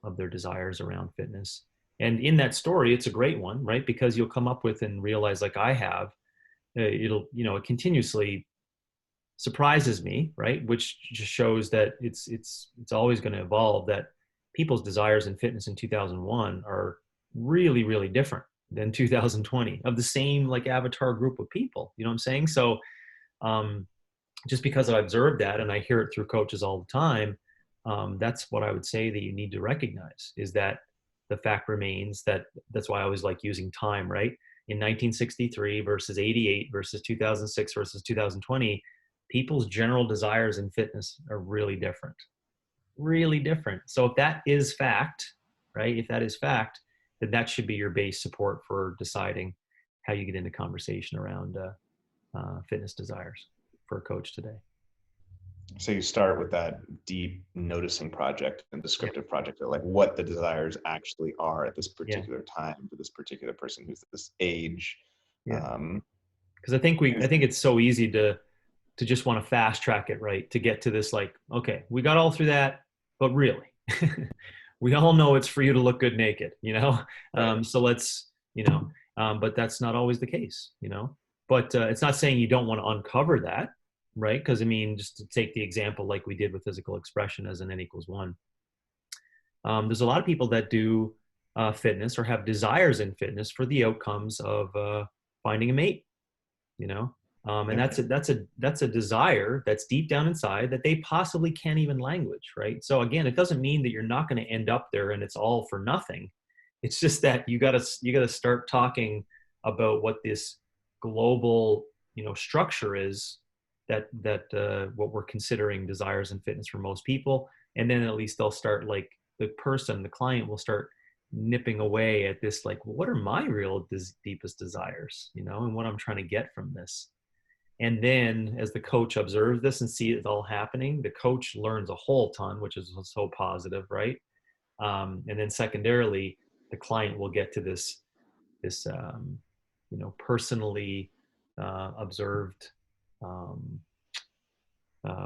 of their desires around fitness. And in that story, it's a great one, right? Because you'll come up with and realize, like I have, it continuously surprises me, right? Which just shows that it's always going to evolve. That people's desires in fitness in 2001 are really, really different than 2020 of the same like avatar group of people. You know what I'm saying? So um, just because I observed that and I hear it through coaches all the time, that's what I would say that you need to recognize, is that the fact remains that that's why I always like using time, right? In 1963 versus 88 versus 2006 versus 2020, people's general desires in fitness are really different, really different. So if that is fact, right? If that is fact, then that should be your base support for deciding how you get into conversation around fitness desires for a coach today. So you start with that deep noticing project and Yeah. descriptive project of like what the desires actually are at this Yeah. particular time for this particular person who's this age. Yeah. Um, Because I think it's so easy to just want to fast track it, right? To get to this, like, okay, we got all through that, but really, we all know it's for you to look good naked, you know? right. So let's, but that's not always the case, you know? But it's not saying you don't want to uncover that, right? Because I mean, just to take the example like we did with physical expression as an N equals one, there's a lot of people that do fitness or have desires in fitness for the outcomes of finding a mate, you know, and Yep. that's a desire that's deep down inside that they possibly can't even language, right? So again, it doesn't mean that you're not going to end up there and it's all for nothing. It's just that you got to start talking about what this global, structure is, that what we're considering desires and fitness for most people, and then at least they'll start, like, the client will start nipping away at this, like, well, what are my real deepest desires, and what I'm trying to get from this. And then as the coach observes this and sees it all happening, the coach learns a whole ton, which is so positive, right? And then secondarily, the client will get to this personally observed um,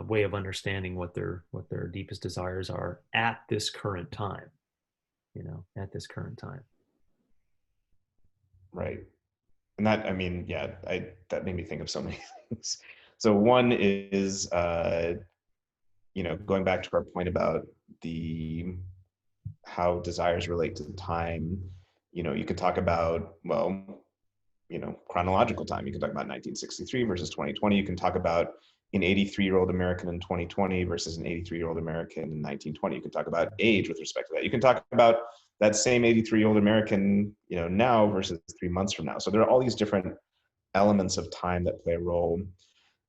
way of understanding what their deepest desires are at this current time, at this current time. Right. And that, I mean, yeah, that made me think of so many things. So one is, going back to our point about the how desires relate to time. You could talk about, well, chronological time. You can talk about 1963 versus 2020. You can talk about an 83-year-old American in 2020 versus an 83-year-old American in 1920. You can talk about age with respect to that. You can talk about that same 83-year-old American, now versus 3 months from now. So there are all these different elements of time that play a role.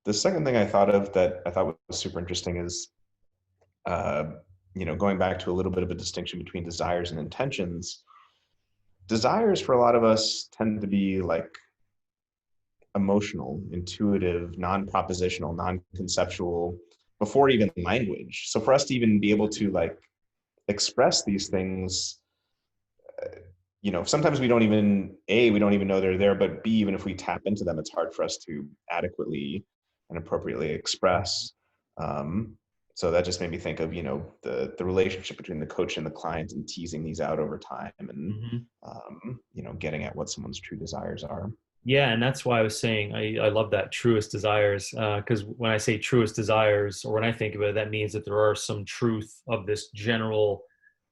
The second thing I thought of that I thought was super interesting is, uh, going back to a little bit of a distinction between desires and intentions. Desires for a lot of us tend to be like emotional, intuitive, non-propositional, non-conceptual, before even language. So for us to even be able to like express these things, sometimes we don't even know they're there, but B, even if we tap into them, it's hard for us to adequately and appropriately express. Um, so that just made me think of, the relationship between the coach and the client and teasing these out over time and, Mm-hmm. getting at what someone's true desires are. Yeah, and that's why I was saying I love that truest desires, because when I say truest desires, or when I think of it, that means that there are some truth of this general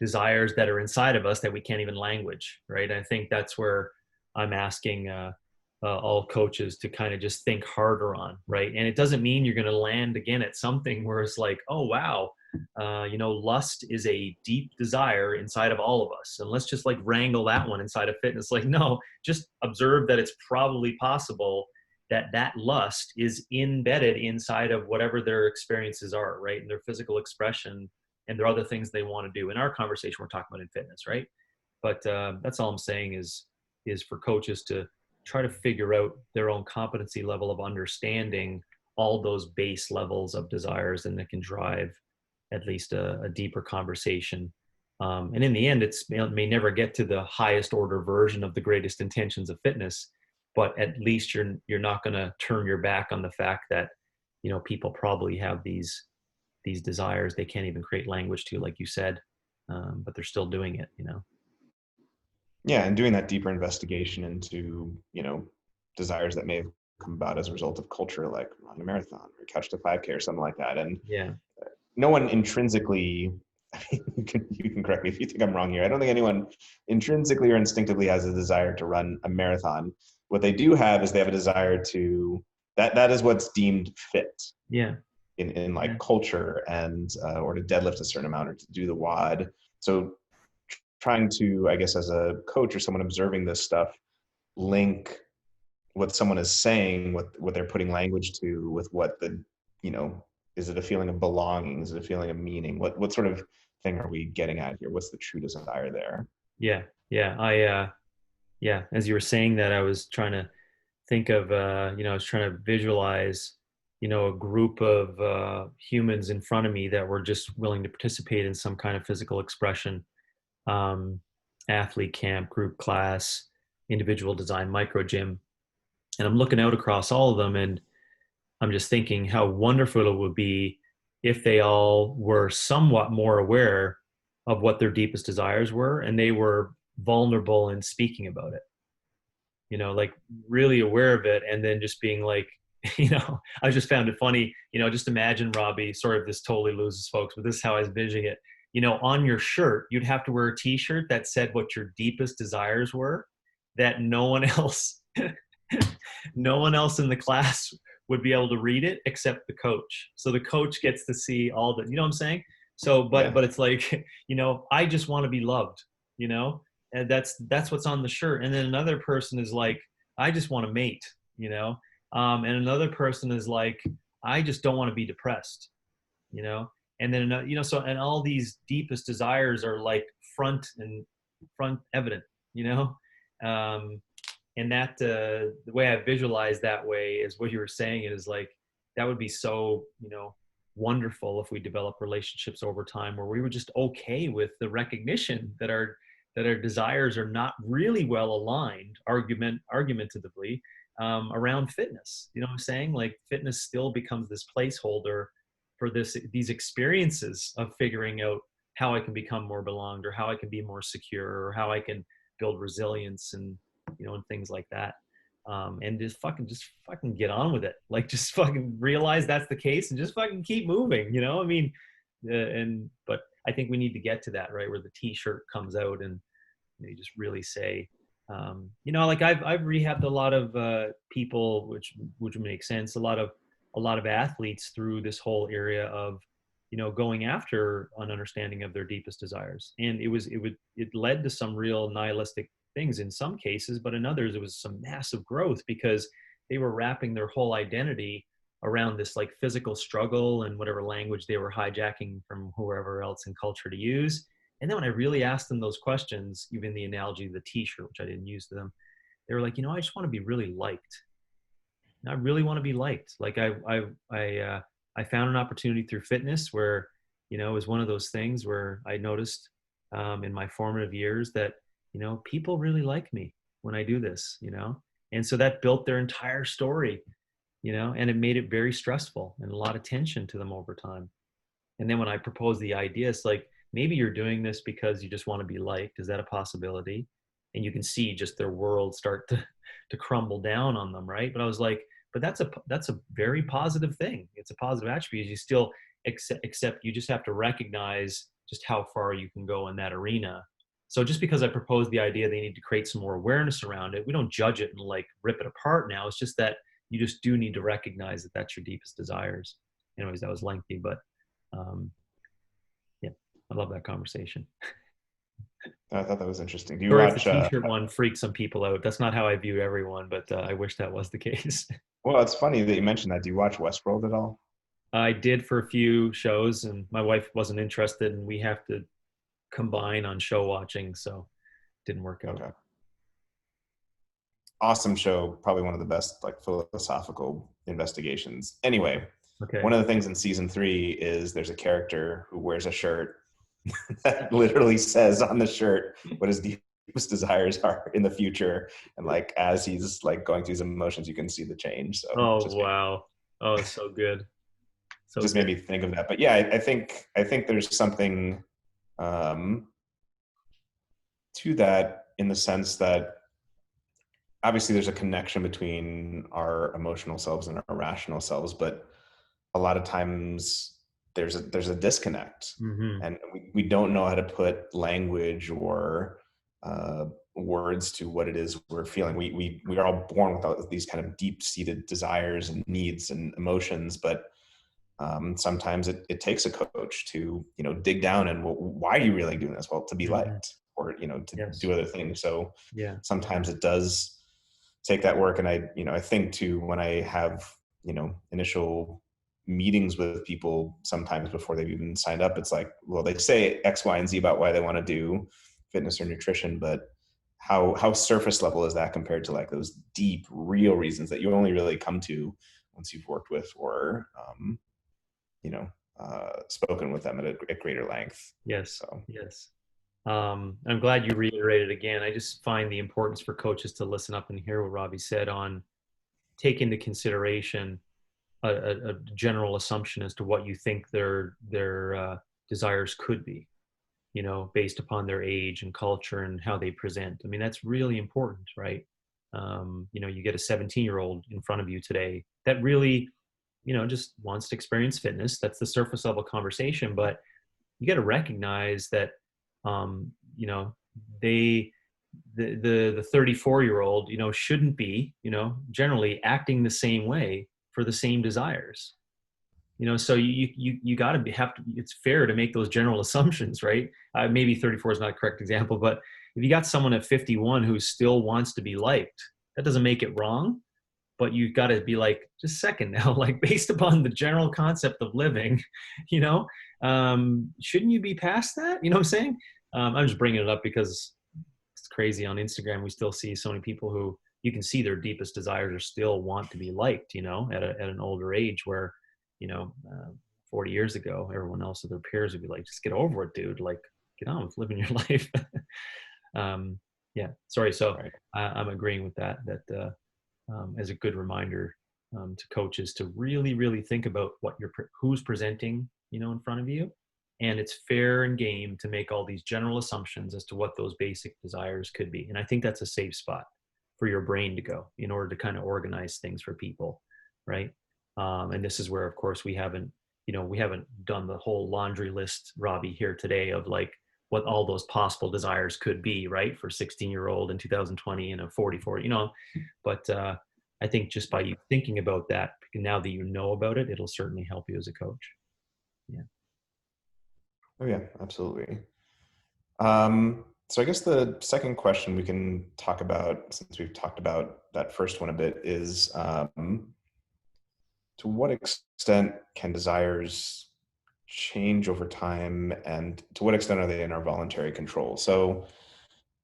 desires that are inside of us that we can't even language, right? I think that's where I'm asking all coaches to kind of just think harder on, right? And it doesn't mean you're going to land again at something where it's like, oh wow, lust is a deep desire inside of all of us, and let's just like wrangle that one inside of fitness. Like, no, just observe that it's probably possible that that lust is embedded inside of whatever their experiences are, right? And their physical expression and there are other things they want to do. In our conversation, we're talking about in fitness, right? But that's all I'm saying is for coaches to try to figure out their own competency level of understanding all those base levels of desires, and that can drive at least a deeper conversation. And in the end, it may never get to the highest order version of the greatest intentions of fitness, but at least you're not going to turn your back on the fact that people probably have these desires they can't even create language to, like you said, but they're still doing it. Yeah, and doing that deeper investigation into, desires that may have come about as a result of culture, like run a marathon or couch to 5K or something like that. And Yeah. no one intrinsically, I mean, you can correct me if you think I'm wrong here. I don't think anyone intrinsically or instinctively has a desire to run a marathon. What they do have is they have a desire to, that is what's deemed fit Yeah. in Yeah. like culture, and or to deadlift a certain amount or to do the WOD. So trying to, I guess, as a coach or someone observing this stuff, link what someone is saying, what they're putting language to, with what the, is it a feeling of belonging? Is it a feeling of meaning? What sort of thing are we getting at here? What's the true desire there? Yeah. Yeah. As you were saying that, I was trying to think of, I was trying to visualize a group of humans in front of me that were just willing to participate in some kind of physical expression, um, athlete camp, group class, individual design, micro gym. And I'm looking out across all of them, and I'm just thinking how wonderful it would be if they all were somewhat more aware of what their deepest desires were, and they were vulnerable in speaking about it, like really aware of it, and then just being like, I just found it funny, just imagine, Robbie, sorry if this totally loses folks, but this is how I was envisioning it. On your shirt, you'd have to wear a t-shirt that said what your deepest desires were, that no one else, no one else in the class would be able to read it except the coach. So the coach gets to see all the, what I'm saying? So, Yeah. but it's like, I just want to be loved, and that's what's on the shirt. And then another person is like, I just want to mate, and another person is like, I just don't want to be depressed, you know. And then so, and all these deepest desires are like front evident, um, and that the way I visualize that way is what you were saying is like, that would be so wonderful if we develop relationships over time where we were just okay with the recognition that our desires are not really well aligned argumentatively around fitness. You know what I'm saying? Like fitness still becomes this placeholder for these experiences of figuring out how I can become more belonged, or how I can be more secure, or how I can build resilience, and and things like that. And just fucking get on with it. Like just fucking realize that's the case and just fucking keep moving. I mean, but I think we need to get to that, right, where the t-shirt comes out and you just really say, like I've rehabbed a lot of people, which would make sense. A lot of athletes through this whole area of going after an understanding of their deepest desires, and it led to some real nihilistic things in some cases, but in others it was some massive growth because they were wrapping their whole identity around this like physical struggle and whatever language they were hijacking from whoever else in culture to use. And then when I really asked them those questions, even the analogy of the t-shirt, which I didn't use to them, they were like, I just want to be really liked. I really want to be liked. Like I found an opportunity through fitness where, it was one of those things where I noticed in my formative years that, people really like me when I do this, and so that built their entire story, and it made it very stressful and a lot of tension to them over time. And then when I proposed the idea, it's like, maybe you're doing this because you just want to be liked. Is that a possibility? And you can see just their world start to crumble down on them, right? But I was like, but that's a very positive thing. It's a positive attribute. You still except you just have to recognize just how far you can go in that arena. So just because I proposed the idea, they need to create some more awareness around it. We don't judge it and like rip it apart now. It's just that you just do need to recognize that that's your deepest desires. Anyways, that was lengthy, but yeah, I love that conversation. I thought that was interesting. Do you Sorry if the watch? t-shirt one freaks some people out. That's not how I view everyone, but I wish that was the case. Well, it's funny that you mentioned that. Do you watch Westworld at all? I did for a few shows, and my wife wasn't interested, and we have to combine on show watching, so it didn't work out. Okay. Awesome show. Probably one of the best like philosophical investigations. Anyway, Okay. one of the things in season 3 is there's a character who wears a shirt that literally says on the shirt what his deepest desires are in the future, and like as he's like going through his emotions, you can see the change. So Wow. Oh, it's so good. So just good. made me think of that. But yeah, I think there's something to that, in the sense that obviously there's a connection between our emotional selves and our rational selves, but a lot of times there's a disconnect, Mm-hmm. and we don't know how to put language or words to what it is we're feeling. We are all born with these kind of deep-seated desires and needs and emotions, but sometimes it takes a coach to dig down and, well, why are you really doing this? Well, to be Mm-hmm. liked, or to Yes. do other things. So Yeah. sometimes it does take that work. And I think too, when I have initial meetings with people, sometimes before they've even signed up, it's like, well, they say X, Y, and Z about why they want to do fitness or nutrition, but how surface level is that compared to like those deep, real reasons that you only really come to once you've worked with or spoken with them at greater length. Yes. So Yes. I'm glad you reiterated again. I just find the importance for coaches to listen up and hear what Robbie said on take into consideration a general assumption as to what you think their desires could be, based upon their age and culture and how they present. I mean, that's really important, right? You get a 17-year-old in front of you today that really, just wants to experience fitness. That's the surface level conversation, but you got to recognize that, they, the 34-year-old, shouldn't be, generally acting the same way for the same desires. So you got to it's fair to make those general assumptions, right? Maybe 34 is not a correct example, but if you got someone at 51 who still wants to be liked, that doesn't make it wrong, but you've got to be like, just a second now, like based upon the general concept of living, shouldn't you be past that? You know what I'm saying? I'm just bringing it up because it's crazy. On Instagram, we still see so many people who you can see their deepest desires are still want to be liked, at an older age where, 40 years ago, everyone else with their peers would be like, just get over it, dude. Like, get on with living your life. Yeah, sorry. So right. I'm agreeing with that as a good reminder to coaches to really, really think about who's presenting, in front of you. And it's fair and game to make all these general assumptions as to what those basic desires could be. And I think that's a safe spot for your brain to go in order to kind of organize things for people, right? And this is where, of course, we haven't done the whole laundry list, Robbie, here today of like what all those possible desires could be, right? For 16-year-old in 2020 and a 44, but I think just by you thinking about that, now that you know about it, it'll certainly help you as a coach. Yeah. Oh yeah, absolutely. So I guess the second question we can talk about, since we've talked about that first one a bit, is to what extent can desires change over time, and to what extent are they in our voluntary control? So,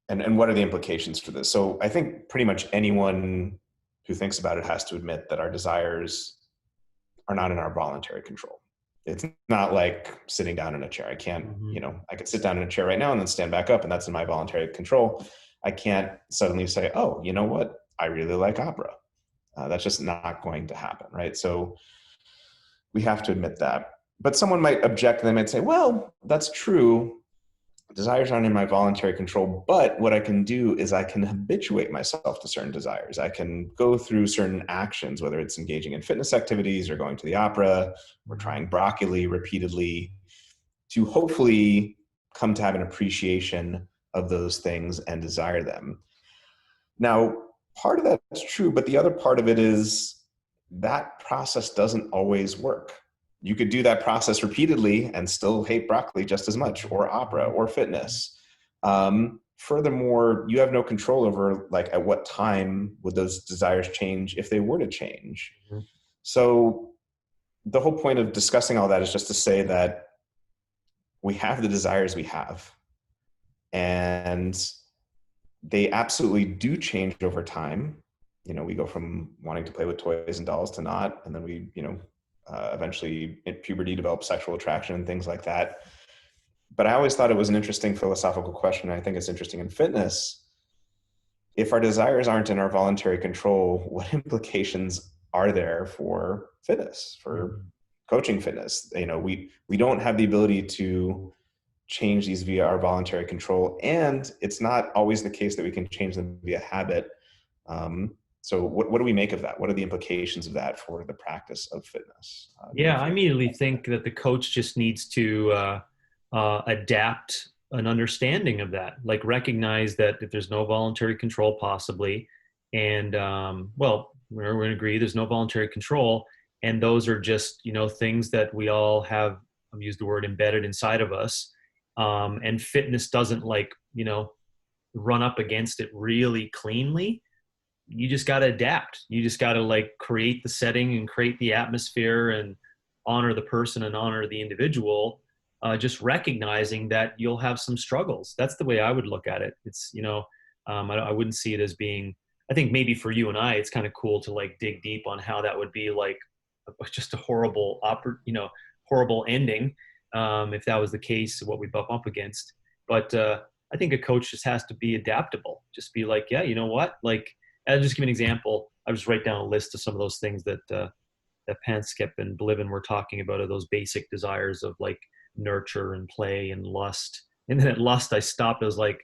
and what are the implications for this? So I think pretty much anyone who thinks about it has to admit that our desires are not in our voluntary control. It's not like sitting down in a chair. I can't, I could sit down in a chair right now and then stand back up, and that's in my voluntary control. I can't suddenly say, oh, you know what? I really like opera. That's just not going to happen, right? So we have to admit that. But someone might object, and they might say, well, that's true. Desires aren't in my voluntary control, but what I can do is I can habituate myself to certain desires. I can go through certain actions, whether it's engaging in fitness activities or going to the opera or trying broccoli repeatedly, to hopefully come to have an appreciation of those things and desire them. Now, part of that's true, but the other part of it is that process doesn't always work. You could do that process repeatedly and still hate broccoli just as much, or opera, or fitness. Furthermore, you have no control over like at what time would those desires change if they were to change. Mm-hmm. So the whole point of discussing all that is just to say that we have the desires we have, and they absolutely do change over time. We go from wanting to play with toys and dolls to not, and then we, eventually in puberty develop sexual attraction and things like that. But I always thought it was an interesting philosophical question. And I think it's interesting in fitness. If our desires aren't in our voluntary control, what implications are there for fitness, for coaching fitness? We don't have the ability to change these via our voluntary control. And it's not always the case that we can change them via habit. So what do we make of that? What are the implications of that for the practice of fitness? I immediately think that the coach just needs to adapt an understanding of that, like recognize that if there's no voluntary control possibly, and we're going to agree there's no voluntary control, and those are just, things that we all have, I've used the word embedded inside of us, and fitness doesn't run up against it really cleanly. You just got to adapt. You just got to create the setting and create the atmosphere and honor the person and honor the individual, just recognizing that you'll have some struggles. That's the way I would look at it. It's, I wouldn't see it as being I think maybe for you and I, it's kind of cool to like dig deep on how that would be like just a horrible, horrible ending. If that was the case, what we bump up against. But I think a coach just has to be adaptable. Just be like, yeah, you know what? Like, I'll just give you an example. I just write down a list of some of those things that that Panskep and Bliven were talking about, are those basic desires of like nurture and play and lust. And then at lust, I stopped. I was like,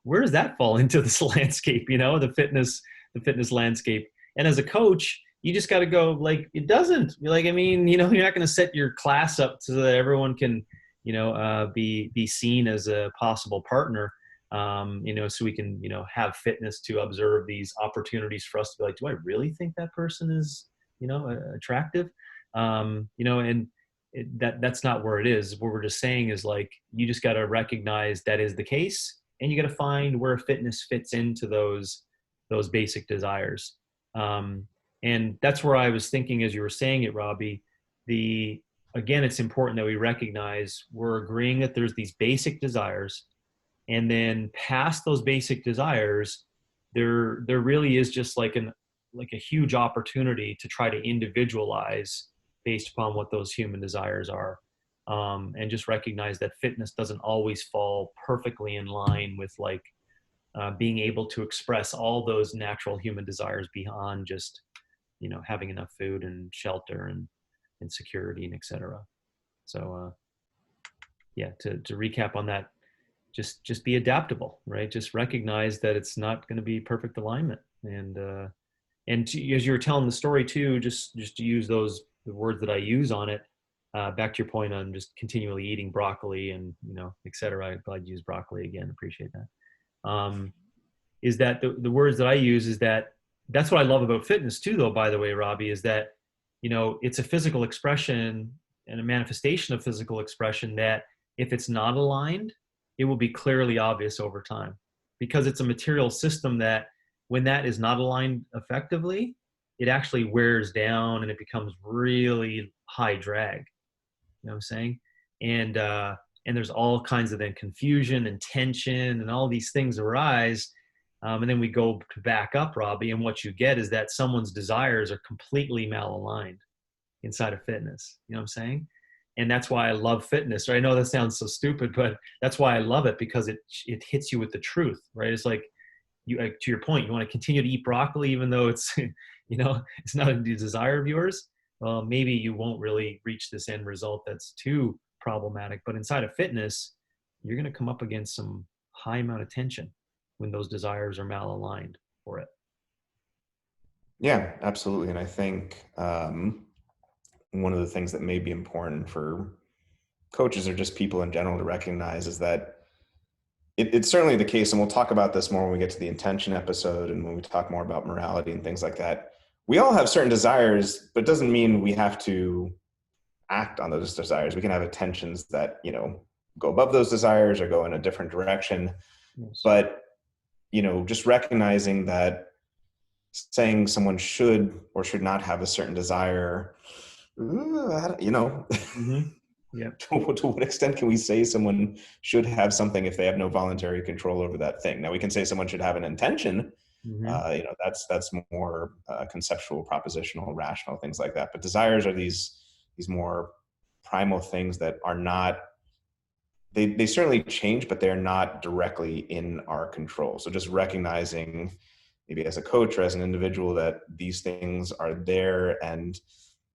where does that fall into this landscape? The fitness landscape. And as a coach, you just got to go like, it doesn't. Like, I mean, you're not going to set your class up so that everyone can, be seen as a possible partner. So we can, have fitness to observe these opportunities for us to be like, do I really think that person is, attractive? And that's not where it is. What we're just saying is like, you just got to recognize that is the case, and you got to find where fitness fits into those basic desires. And that's where I was thinking as you were saying it, Robbie. Again, it's important that we recognize we're agreeing that there's these basic desires, and then past those basic desires, there really is just like a huge opportunity to try to individualize based upon what those human desires are. And just recognize that fitness doesn't always fall perfectly in line with like being able to express all those natural human desires beyond just, having enough food and shelter and security and etc. So to recap on that, just be adaptable, right? Just recognize that it's not going to be perfect alignment. And as you were telling the story too, just to use the words that I use on it, back to your point on just continually eating broccoli and, et cetera. I'm glad you use broccoli again. Appreciate that. Is that the words that I use is that's what I love about fitness too, though, by the way, Robbie, is that, it's a physical expression and a manifestation of physical expression that if it's not aligned, it will be clearly obvious over time, because it's a material system that when that is not aligned effectively, it actually wears down and it becomes really high drag. You know what I'm saying? And there's all kinds of then confusion and tension and all these things arise. And then we go to back up, Robbie, and what you get is that someone's desires are completely malaligned inside of fitness. You know what I'm saying? And that's why I love fitness. Right? I know that sounds so stupid, but that's why I love it, because it hits you with the truth, right? It's like, to your point, you want to continue to eat broccoli even though it's it's not a desire of yours. Well, maybe you won't really reach this end result that's too problematic. But inside of fitness, you're going to come up against some high amount of tension when those desires are malaligned for it. Yeah, absolutely. And I think one of the things that may be important for coaches or just people in general to recognize is that it's certainly the case, and we'll talk about this more when we get to the intention episode and when we talk more about morality and things like that. We all have certain desires, but it doesn't mean we have to act on those desires. We can have intentions that, go above those desires or go in a different direction. Yes. But, just recognizing that saying someone should or should not have a certain desire, Mm-hmm. Yeah. To what extent can we say someone should have something if they have no voluntary control over that thing? Now, we can say someone should have an intention. Mm-hmm. That's more conceptual, propositional, rational, things like that. But desires are these more primal things that are not. They certainly change, but they're not directly in our control. So just recognizing, maybe as a coach or as an individual, that these things are there, and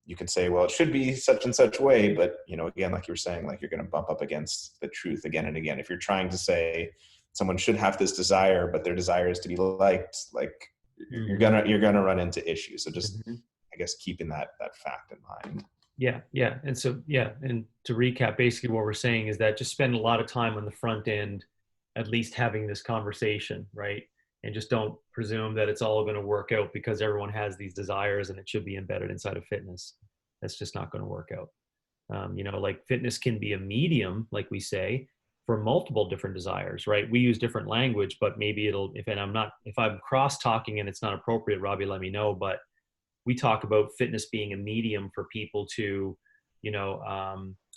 you can say, well, it should be such and such way, but again, like you were saying, like you're going to bump up against the truth again and again. If you're trying to say someone should have this desire, but their desire is to be liked, like mm-hmm. you're gonna run into issues. So just, mm-hmm. I guess, keeping that fact in mind. Yeah. And so, and to recap, basically what we're saying is that just spend a lot of time on the front end, at least having this conversation, right? And just don't presume that it's all going to work out because everyone has these desires and it should be embedded inside of fitness. That's just not going to work out. Like fitness can be a medium, like we say, for multiple different desires, right? We use different language, but maybe if I'm cross talking and it's not appropriate, Robbie, let me know. But we talk about fitness being a medium for people to,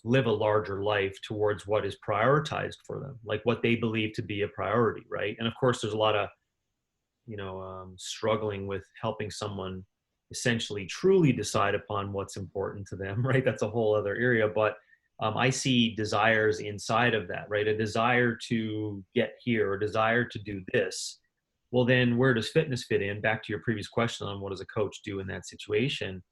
live a larger life towards what is prioritized for them, like what they believe to be a priority, right? And of course, there's a lot of struggling with helping someone essentially truly decide upon what's important to them, right? That's a whole other area. But I see desires inside of that, right? A desire to get here, or a desire to do this. Well, then where does fitness fit in? Back to your previous question on what does a coach do in that situation?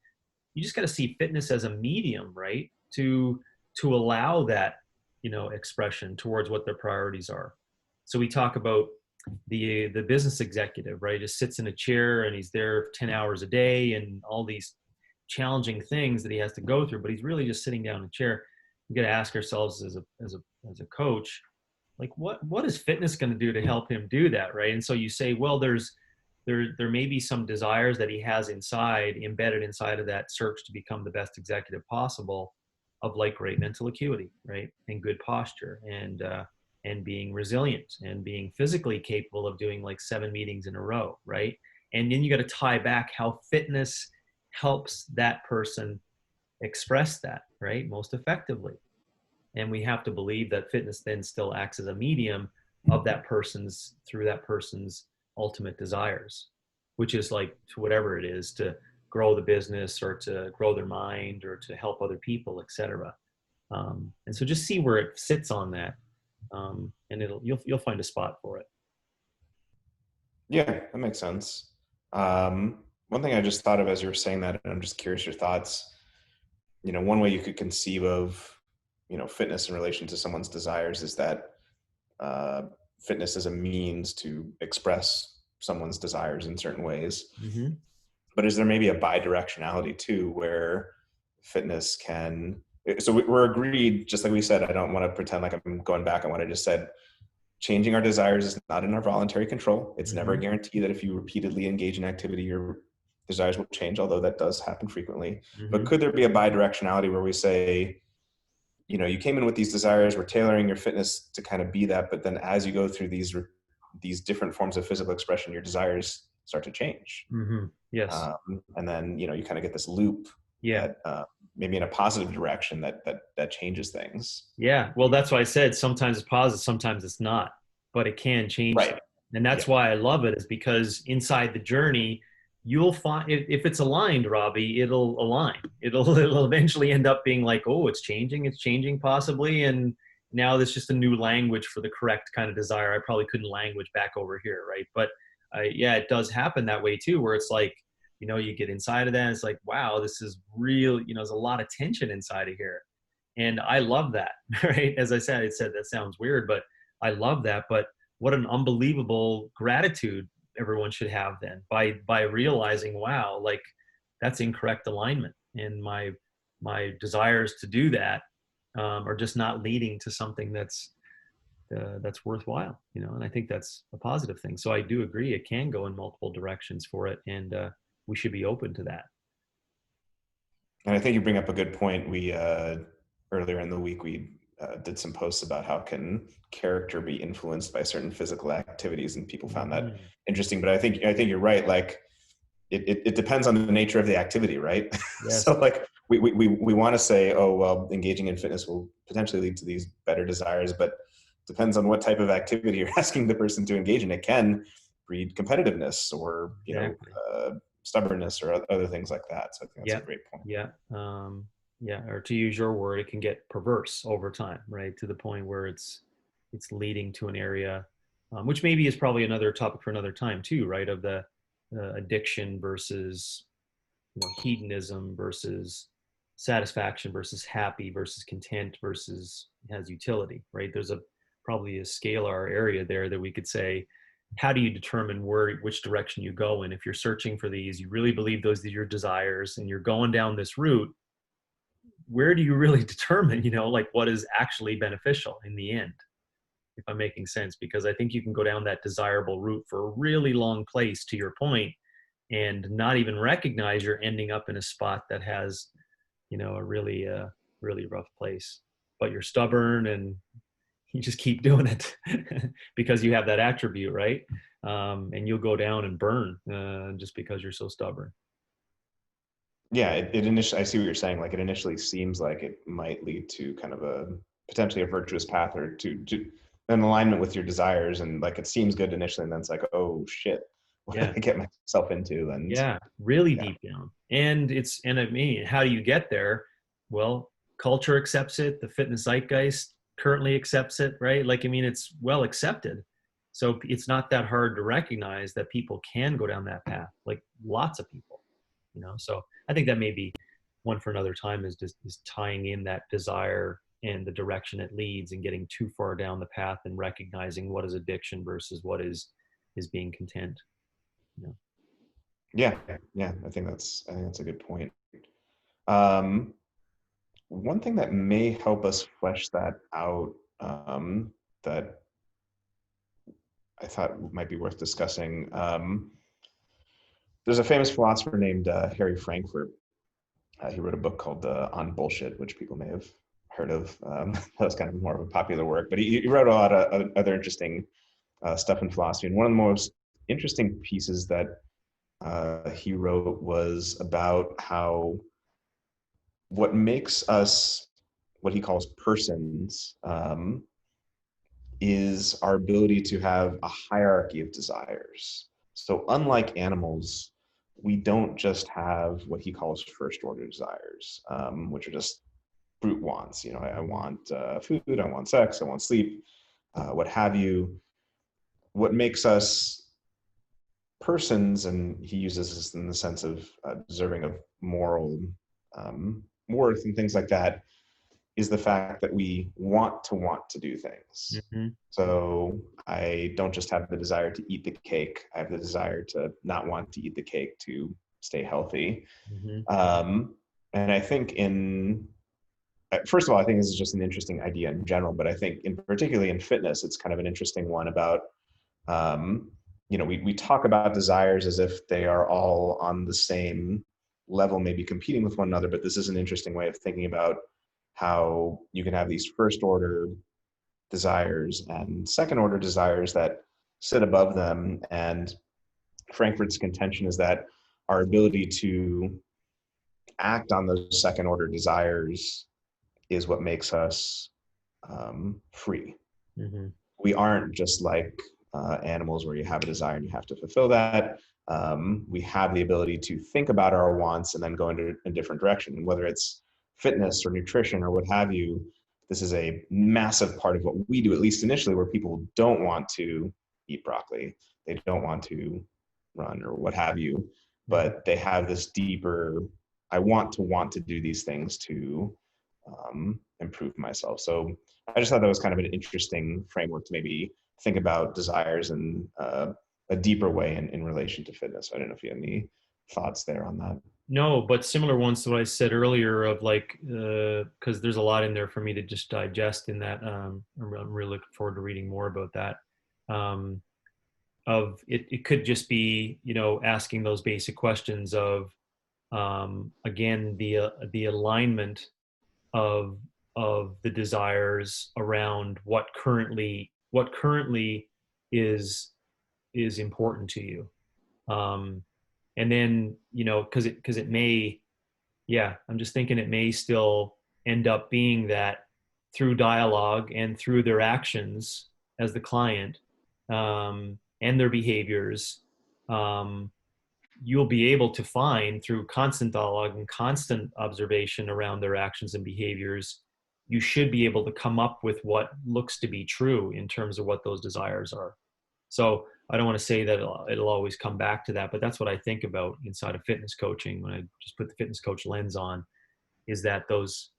You just got to see fitness as a medium, right? To allow that, expression towards what their priorities are. So we talk about the business executive, right? Just sits in a chair and he's there 10 hours a day and all these challenging things that he has to go through, but he's really just sitting down in a chair. We got to ask ourselves as a coach, like what is fitness going to do to help him do that, right? And so you say, well, there may be some desires that he has embedded inside of that search to become the best executive possible, of like great mental acuity, right, and good posture, and being resilient, and being physically capable of doing like 7 meetings in a row, right? And then you got to tie back how fitness helps that person express that, right, most effectively. And we have to believe that fitness then still acts as a medium of that person's, through that person's ultimate desires, which is like to whatever it is, to grow the business, or to grow their mind, or to help other people, etc. And so just see where it sits on that, and you'll find a spot for it. Yeah, that makes sense. One thing I just thought of as you were saying that, and I'm just curious your thoughts. One way you could conceive of, fitness in relation to someone's desires is that fitness is a means to express someone's desires in certain ways. Mm-hmm. But is there maybe a bidirectionality too, where fitness can, so we're agreed, just like we said, I don't want to pretend like I'm going back on what I just said. Changing our desires is not in our voluntary control. It's never a guarantee that if you repeatedly engage in activity, your desires will change, although that does happen frequently. Mm-hmm. But could there be a bidirectionality where we say, you came in with these desires, we're tailoring your fitness to kind of be that, but then as you go through these different forms of physical expression, your desires start to change. Mm-hmm. Yes. And then, you kind of get this loop, yeah, that maybe in a positive direction that changes things. Yeah. Well, that's why I said sometimes it's positive, sometimes it's not, but it can change. Right. And that's why I love it, is because inside the journey, you'll find, if it's aligned, Robbie, it'll align. It'll eventually end up being like, oh, it's changing possibly. And now there's just a new language for the correct kind of desire. I probably couldn't language back over here. Right. But yeah, it does happen that way too, where it's like, you get inside of that and it's like, wow, this is real. There's a lot of tension inside of here. And I love that, right? As I said, that sounds weird, but I love that. But what an unbelievable gratitude everyone should have then by realizing, wow, like that's incorrect alignment. And my desires to do that are just not leading to something that's worthwhile, and I think that's a positive thing. So I do agree, it can go in multiple directions for it. And we should be open to that. And I think you bring up a good point. We earlier in the week, we did some posts about how can character be influenced by certain physical activities, and people found that interesting. But I think you're right. Like it depends on the nature of the activity, right? Yes. So like we want to say, oh, well, engaging in fitness will potentially lead to these better desires, but depends on what type of activity you're asking the person to engage in. It can breed competitiveness, or stubbornness, or other things like that. So I think that's a great point. Yeah. Or to use your word, it can get perverse over time, right? To the point where it's leading to an area, which maybe is probably another topic for another time too, right? Of the addiction versus hedonism versus satisfaction versus happy versus content versus has utility, right? There's probably a scalar area there that we could say, how do you determine which direction you go in? If you're searching for these, you really believe those are your desires, and you're going down this route, where do you really determine, like what is actually beneficial in the end, if I'm making sense? Because I think you can go down that desirable route for a really long place, to your point, and not even recognize you're ending up in a spot that has, a really rough place, but you're stubborn and you just keep doing it because you have that attribute, right? And you'll go down and burn just because you're so stubborn. Yeah, it initially, I see what you're saying. Like it initially seems like it might lead to kind of potentially a virtuous path, or to an alignment with your desires, and like it seems good initially, and then it's like, oh shit, what did Yeah. I get myself into? And Yeah, really yeah, deep down. And I mean, how do you get there? Well, culture accepts it. The fitness zeitgeist currently accepts it, right? Like, I mean, it's well accepted. So it's not that hard to recognize that people can go down that path, like lots of people, you know? So I think that may be one for another time, is just is tying in that desire and the direction it leads, and getting too far down the path and recognizing what is addiction versus what is being content, you know? yeah, yeah. I think that's a good point. Um, One thing that may help us flesh that out, that I thought might be worth discussing. There's a famous philosopher named Harry Frankfurt. He wrote a book called On Bullshit, which people may have heard of. That was kind of more of a popular work, but he wrote a lot of other interesting stuff in philosophy. And one of the most interesting pieces that he wrote was about how what makes us what he calls persons is our ability to have a hierarchy of desires. So, unlike animals, we don't just have what he calls first order desires, which are just brute wants. You know, I want food, I want sex, I want sleep, what have you. What makes us persons, and he uses this in the sense of deserving of moral worth and things like that, is the fact that we want to do things. Mhm. So I don't just have the desire to eat the cake. I have the desire to not want to eat the cake to stay healthy. Mhm. And I think first of all, I think this is just an interesting idea in general, but I think in particularly in fitness, it's kind of an interesting one about, um, we talk about desires as if they are all on the same level, maybe competing with one another, but this is an interesting way of thinking about how you can have these first order desires and second order desires that sit above them. And Frankfurt's contention is that our ability to act on those second order desires is what makes us free. Mhm. We aren't just like animals where you have a desire and you have to fulfill that. We have the ability to think about our wants and then go into a different direction. And whether it's fitness or nutrition or what have you, this is a massive part of what we do, at least initially, where people don't want to eat broccoli, they don't want to run or what have you, Mhm. but they have this deeper, I want to do these things to improve myself. So I just thought that was kind of an interesting framework to maybe think about desires in a deeper way in relation to fitness. I don't know if you have any thoughts there on that. No, but similar ones to what I said earlier of like, because there's a lot in there for me to just digest in that. I'm really looking forward to reading more about that. Um, of it could just be, asking those basic questions of, again, the alignment of the desires around what currently is important to you. And then, because it may, yeah, I'm just thinking it may still end up being that through dialogue and through their actions as the client, and their behaviors, um, you'll be able to find through constant dialogue and constant observation around their actions and behaviors, you should be able to come up with what looks to be true in terms of what those desires are. So I don't want to say that it'll always come back to that, but that's what I think about inside of fitness coaching when I just put the fitness coach lens on, is that those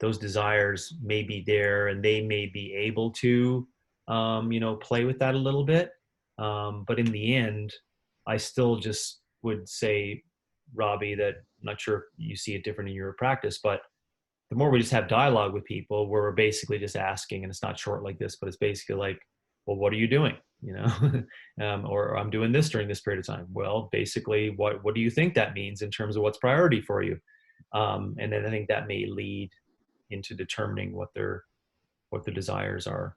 desires may be there and they may be able to, play with that a little bit. But in the end, I still just would say, Robbie, that I'm not sure if you see it different in your practice, but the more we just have dialogue with people where we're basically just asking, and it's not short like this, but it's basically like, well, what are you doing? Or I'm doing this during this period of time. Well, basically, what do you think that means in terms of what's priority for you? And then I think that may lead into determining what their desires are.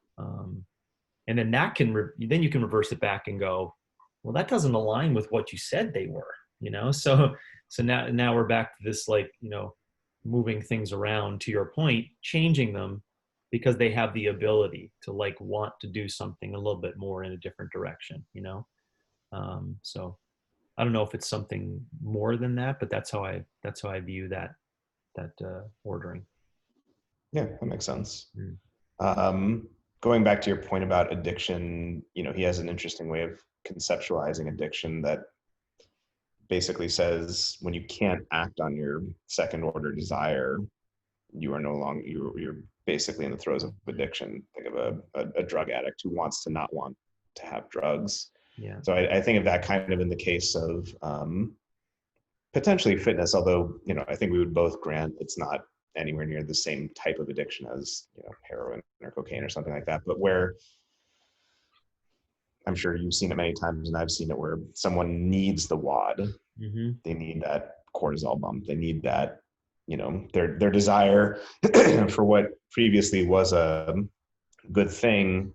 And then then you can reverse it back and go, well, that doesn't align with what you said they were. So now we're back to this, like, moving things around, to your point, changing them because they have the ability to, like, want to do something a little bit more in a different direction. So I don't know if it's something more than that, but that's how I view that ordering. Yeah, that makes sense. Mm. Um, Going back to your point about addiction, he has an interesting way of conceptualizing addiction that basically says when you can't act on your second order desire, you are no longer you're basically in the throes of addiction. Think of a drug addict who wants to not want to have drugs. Yeah. So I think of that kind of in the case of potentially fitness, although I think we would both grant it's not anywhere near the same type of addiction as heroin or cocaine or something like that, but where I'm sure you've seen it many times and I've seen it where someone needs the wad. Mm-hmm. They need that cortisol bump. They need that, their desire for what previously was a good thing,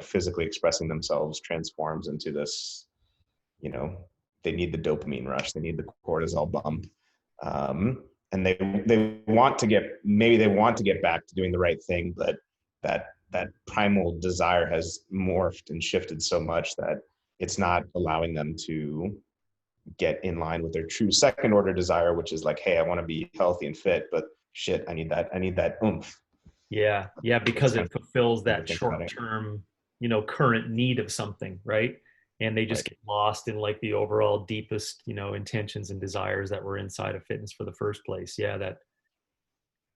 physically expressing themselves transforms into this, they need the dopamine rush. They need the cortisol bump. And they want to get back to doing the right thing, but that primal desire has morphed and shifted so much that it's not allowing them to get in line with their true second order desire, which is like, hey, I want to be healthy and fit, but shit, I need that oomph. Yeah, yeah, That's because kind it fulfills of to that think about short it. term, current need of something, right? And they just Right. get lost in like the overall deepest, intentions and desires that were inside of fitness for the first place. Yeah,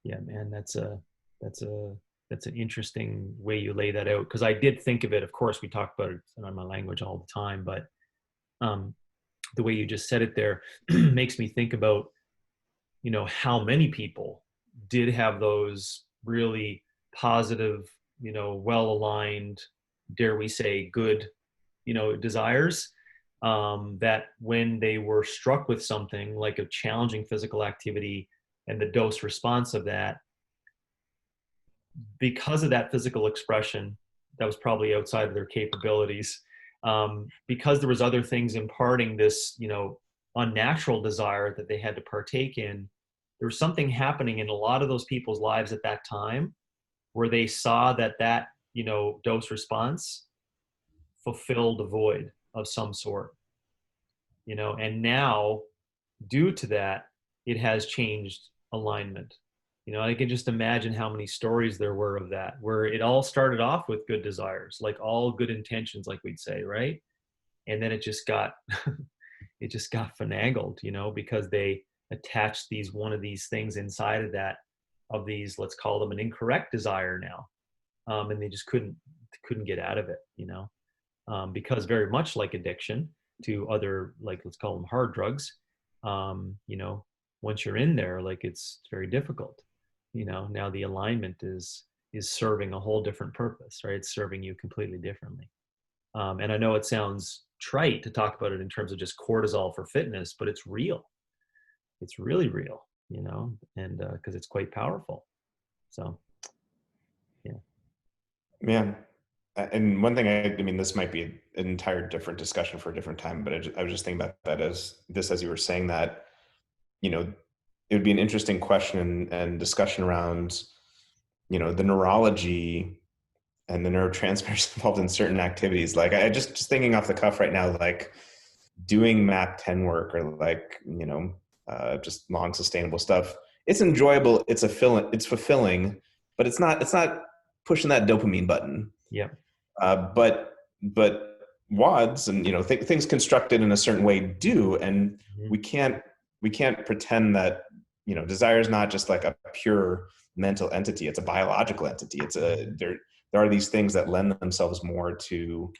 man, that's a that's an interesting way you lay that out. Because I did think of it. Of course, we talk about it in my language all the time, but um, the way you just said it there makes me think about how many people did have those really positive, well aligned, dare we say, good, desires, that when they were struck with something like a challenging physical activity and the dose response of that, because of that physical expression that was probably outside of their capabilities, because there was other things imparting this unnatural desire that they had to partake in, there was something happening in a lot of those people's lives at that time where they saw that dose response fulfilled a void of some sort, and now due to that, it has changed alignment. I can just imagine how many stories there were of that, where it all started off with good desires, like all good intentions, like we'd say, right? And then it just got it just got finagled, because they attached one of these things inside of that, of these, let's call them an incorrect desire now, and they just couldn't get out of it, because very much like addiction to other, like, let's call them hard drugs, once you're in there, like, it's very difficult. Now the alignment is serving a whole different purpose, right? It's serving you completely differently. And I know it sounds trite to talk about it in terms of just cortisol for fitness, but it's real. It's really real, and because it's quite powerful. So, yeah. Yeah. And one thing, I mean, this might be an entire different discussion for a different time, but I was just thinking about that as you were saying that, it would be an interesting question and discussion around, the neurology and the neurotransmitters involved in certain activities. Like I just thinking off the cuff right now, like doing MAP 10 work or like, just long sustainable stuff. It's enjoyable. It's fulfilling, but it's not pushing that dopamine button. Yeah. But WADs and things constructed in a certain way do, and Mm-hmm. we can't pretend that desire is not just like a pure mental entity. It's a biological entity. There are these things that lend themselves more to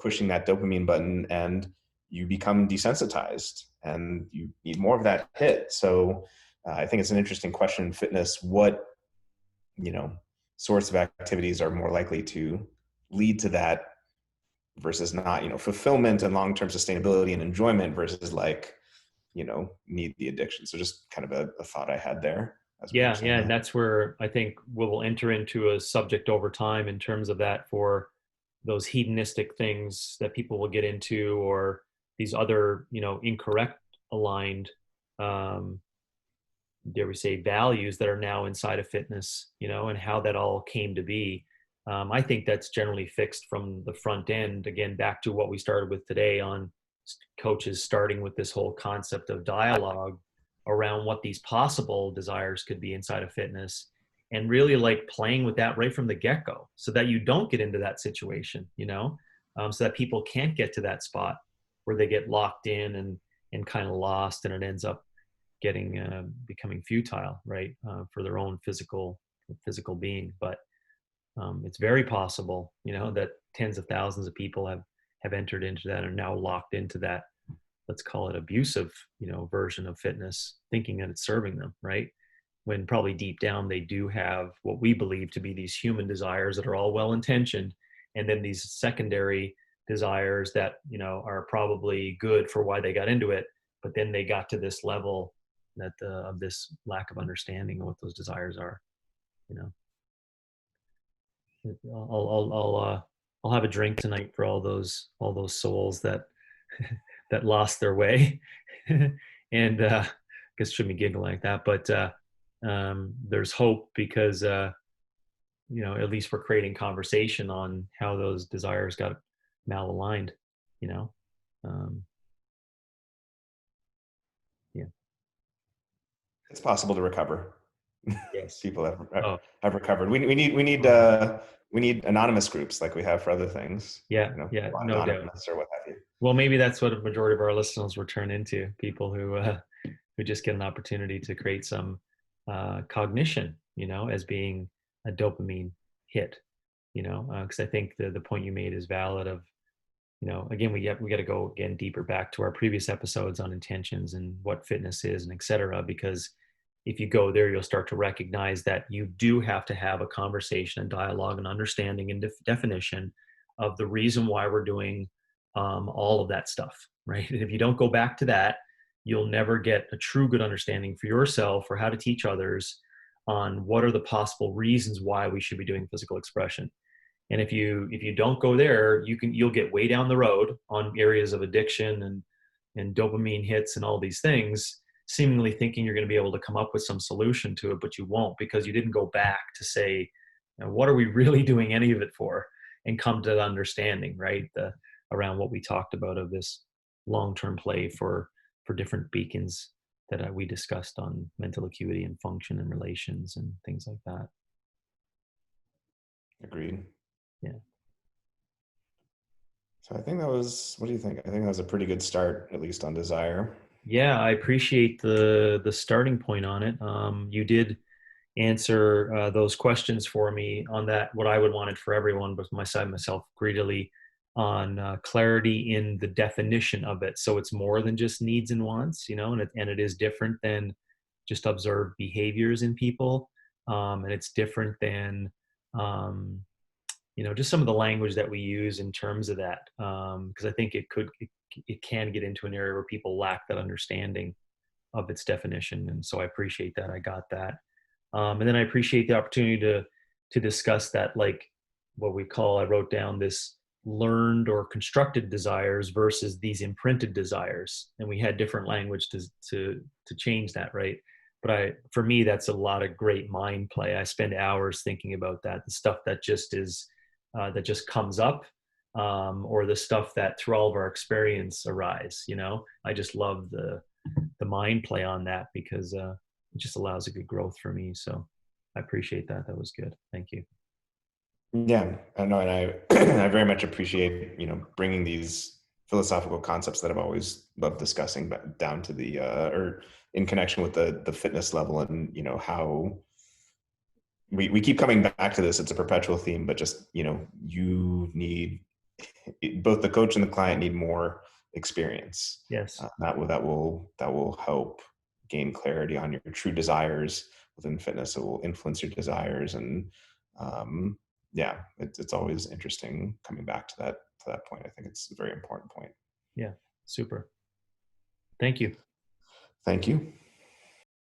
pushing that dopamine button, and you become desensitized and you need more of that hit. So I think it's an interesting question in fitness. What sorts of activities are more likely to lead to that versus not, fulfillment and long-term sustainability and enjoyment versus like, need the addiction. So just kind of a thought I had there as we were Yeah, saying yeah, and that. that's where I think we'll enter into a subject over time in terms of that, for those hedonistic things that people will get into, or these other, incorrect aligned, um, dare we say, values that are now inside of fitness, and how that all came to be. I think that's generally fixed from the front end. Again, back to what we started with today on coaches starting with this whole concept of dialogue around what these possible desires could be inside of fitness, and really like playing with that right from the get-go so that you don't get into that situation, so that people can't get to that spot where they get locked in and kind of lost, and it ends up getting becoming futile, right, for their own physical being. But it's very possible, that tens of thousands of people have entered into that and are now locked into that, let's call it abusive, version of fitness, thinking that it's serving them, right? When probably deep down they do have what we believe to be these human desires that are all well intentioned, and then these secondary desires that are probably good for why they got into it, but then they got to this level that of this lack of understanding of what those desires are. You know, I'll have a drink tonight for all those souls that that lost their way, and I guess shouldn't be giggling like that, but there's hope because at least we're creating conversation on how those desires got malaligned. You know, um, yeah. It's possible to recover. Yes. People Oh, have recovered. okay. We need anonymous groups like we have for other things. Yeah, You know, yeah, no doubt. anonymous or what have you. Well, maybe that's what a majority of our listeners will turn into, people who just get an opportunity to create some cognition, as being a dopamine hit, because I think the point you made is valid of, again, we got to go again deeper back to our previous episodes on intentions and what fitness is and et cetera, because if you go there, you'll start to recognize that you do have to have a conversation and dialogue and understanding and definition of the reason why we're doing all of that stuff, right? And if you don't go back to that, you'll never get a true good understanding for yourself or how to teach others on what are the possible reasons why we should be doing physical expression. And if you don't go there, you'll get way down the road on areas of addiction and dopamine hits and all these things, seemingly thinking you're going to be able to come up with some solution to it, but you won't, because you didn't go back to say, what are we really doing any of it for, and come to the understanding, right? Around what we talked about of this long-term play for different beacons that we discussed on mental acuity and function and relations and things like that. Agreed. Yeah. So I think that was, what do you think? I think that was a pretty good start, at least on desire. Yeah, I appreciate the starting point on it. You did answer those questions for me on that, what I would want it for everyone, but myself greedily on clarity in the definition of it. So it's more than just needs and wants, and it is different than just observed behaviors in people. And it's different than, just some of the language that we use in terms of that. Because I think it can get into an area where people lack that understanding of its definition. And so I appreciate that. I got that. And then I appreciate the opportunity to discuss that, like what I wrote down this learned or constructed desires versus these imprinted desires. And we had different language to change that, right? But for me, that's a lot of great mind play. I spend hours thinking about that, the stuff that just that just comes up, or the stuff that through all of our experience arise. I just love the mind play on that, because it just allows a good growth for me. So I appreciate that. That was good. Thank you. Yeah, I know, and I I very much appreciate bringing these philosophical concepts that I've always loved discussing, but down to the or in connection with the fitness level, and how we keep coming back to this. It's a perpetual theme, but just you need, both the coach and the client need more experience. Yes. That will help gain clarity on your true desires within fitness. It will influence your desires, and yeah, it's always interesting coming back to that point. I think it's a very important point. Yeah. Super. Thank you. Thank you.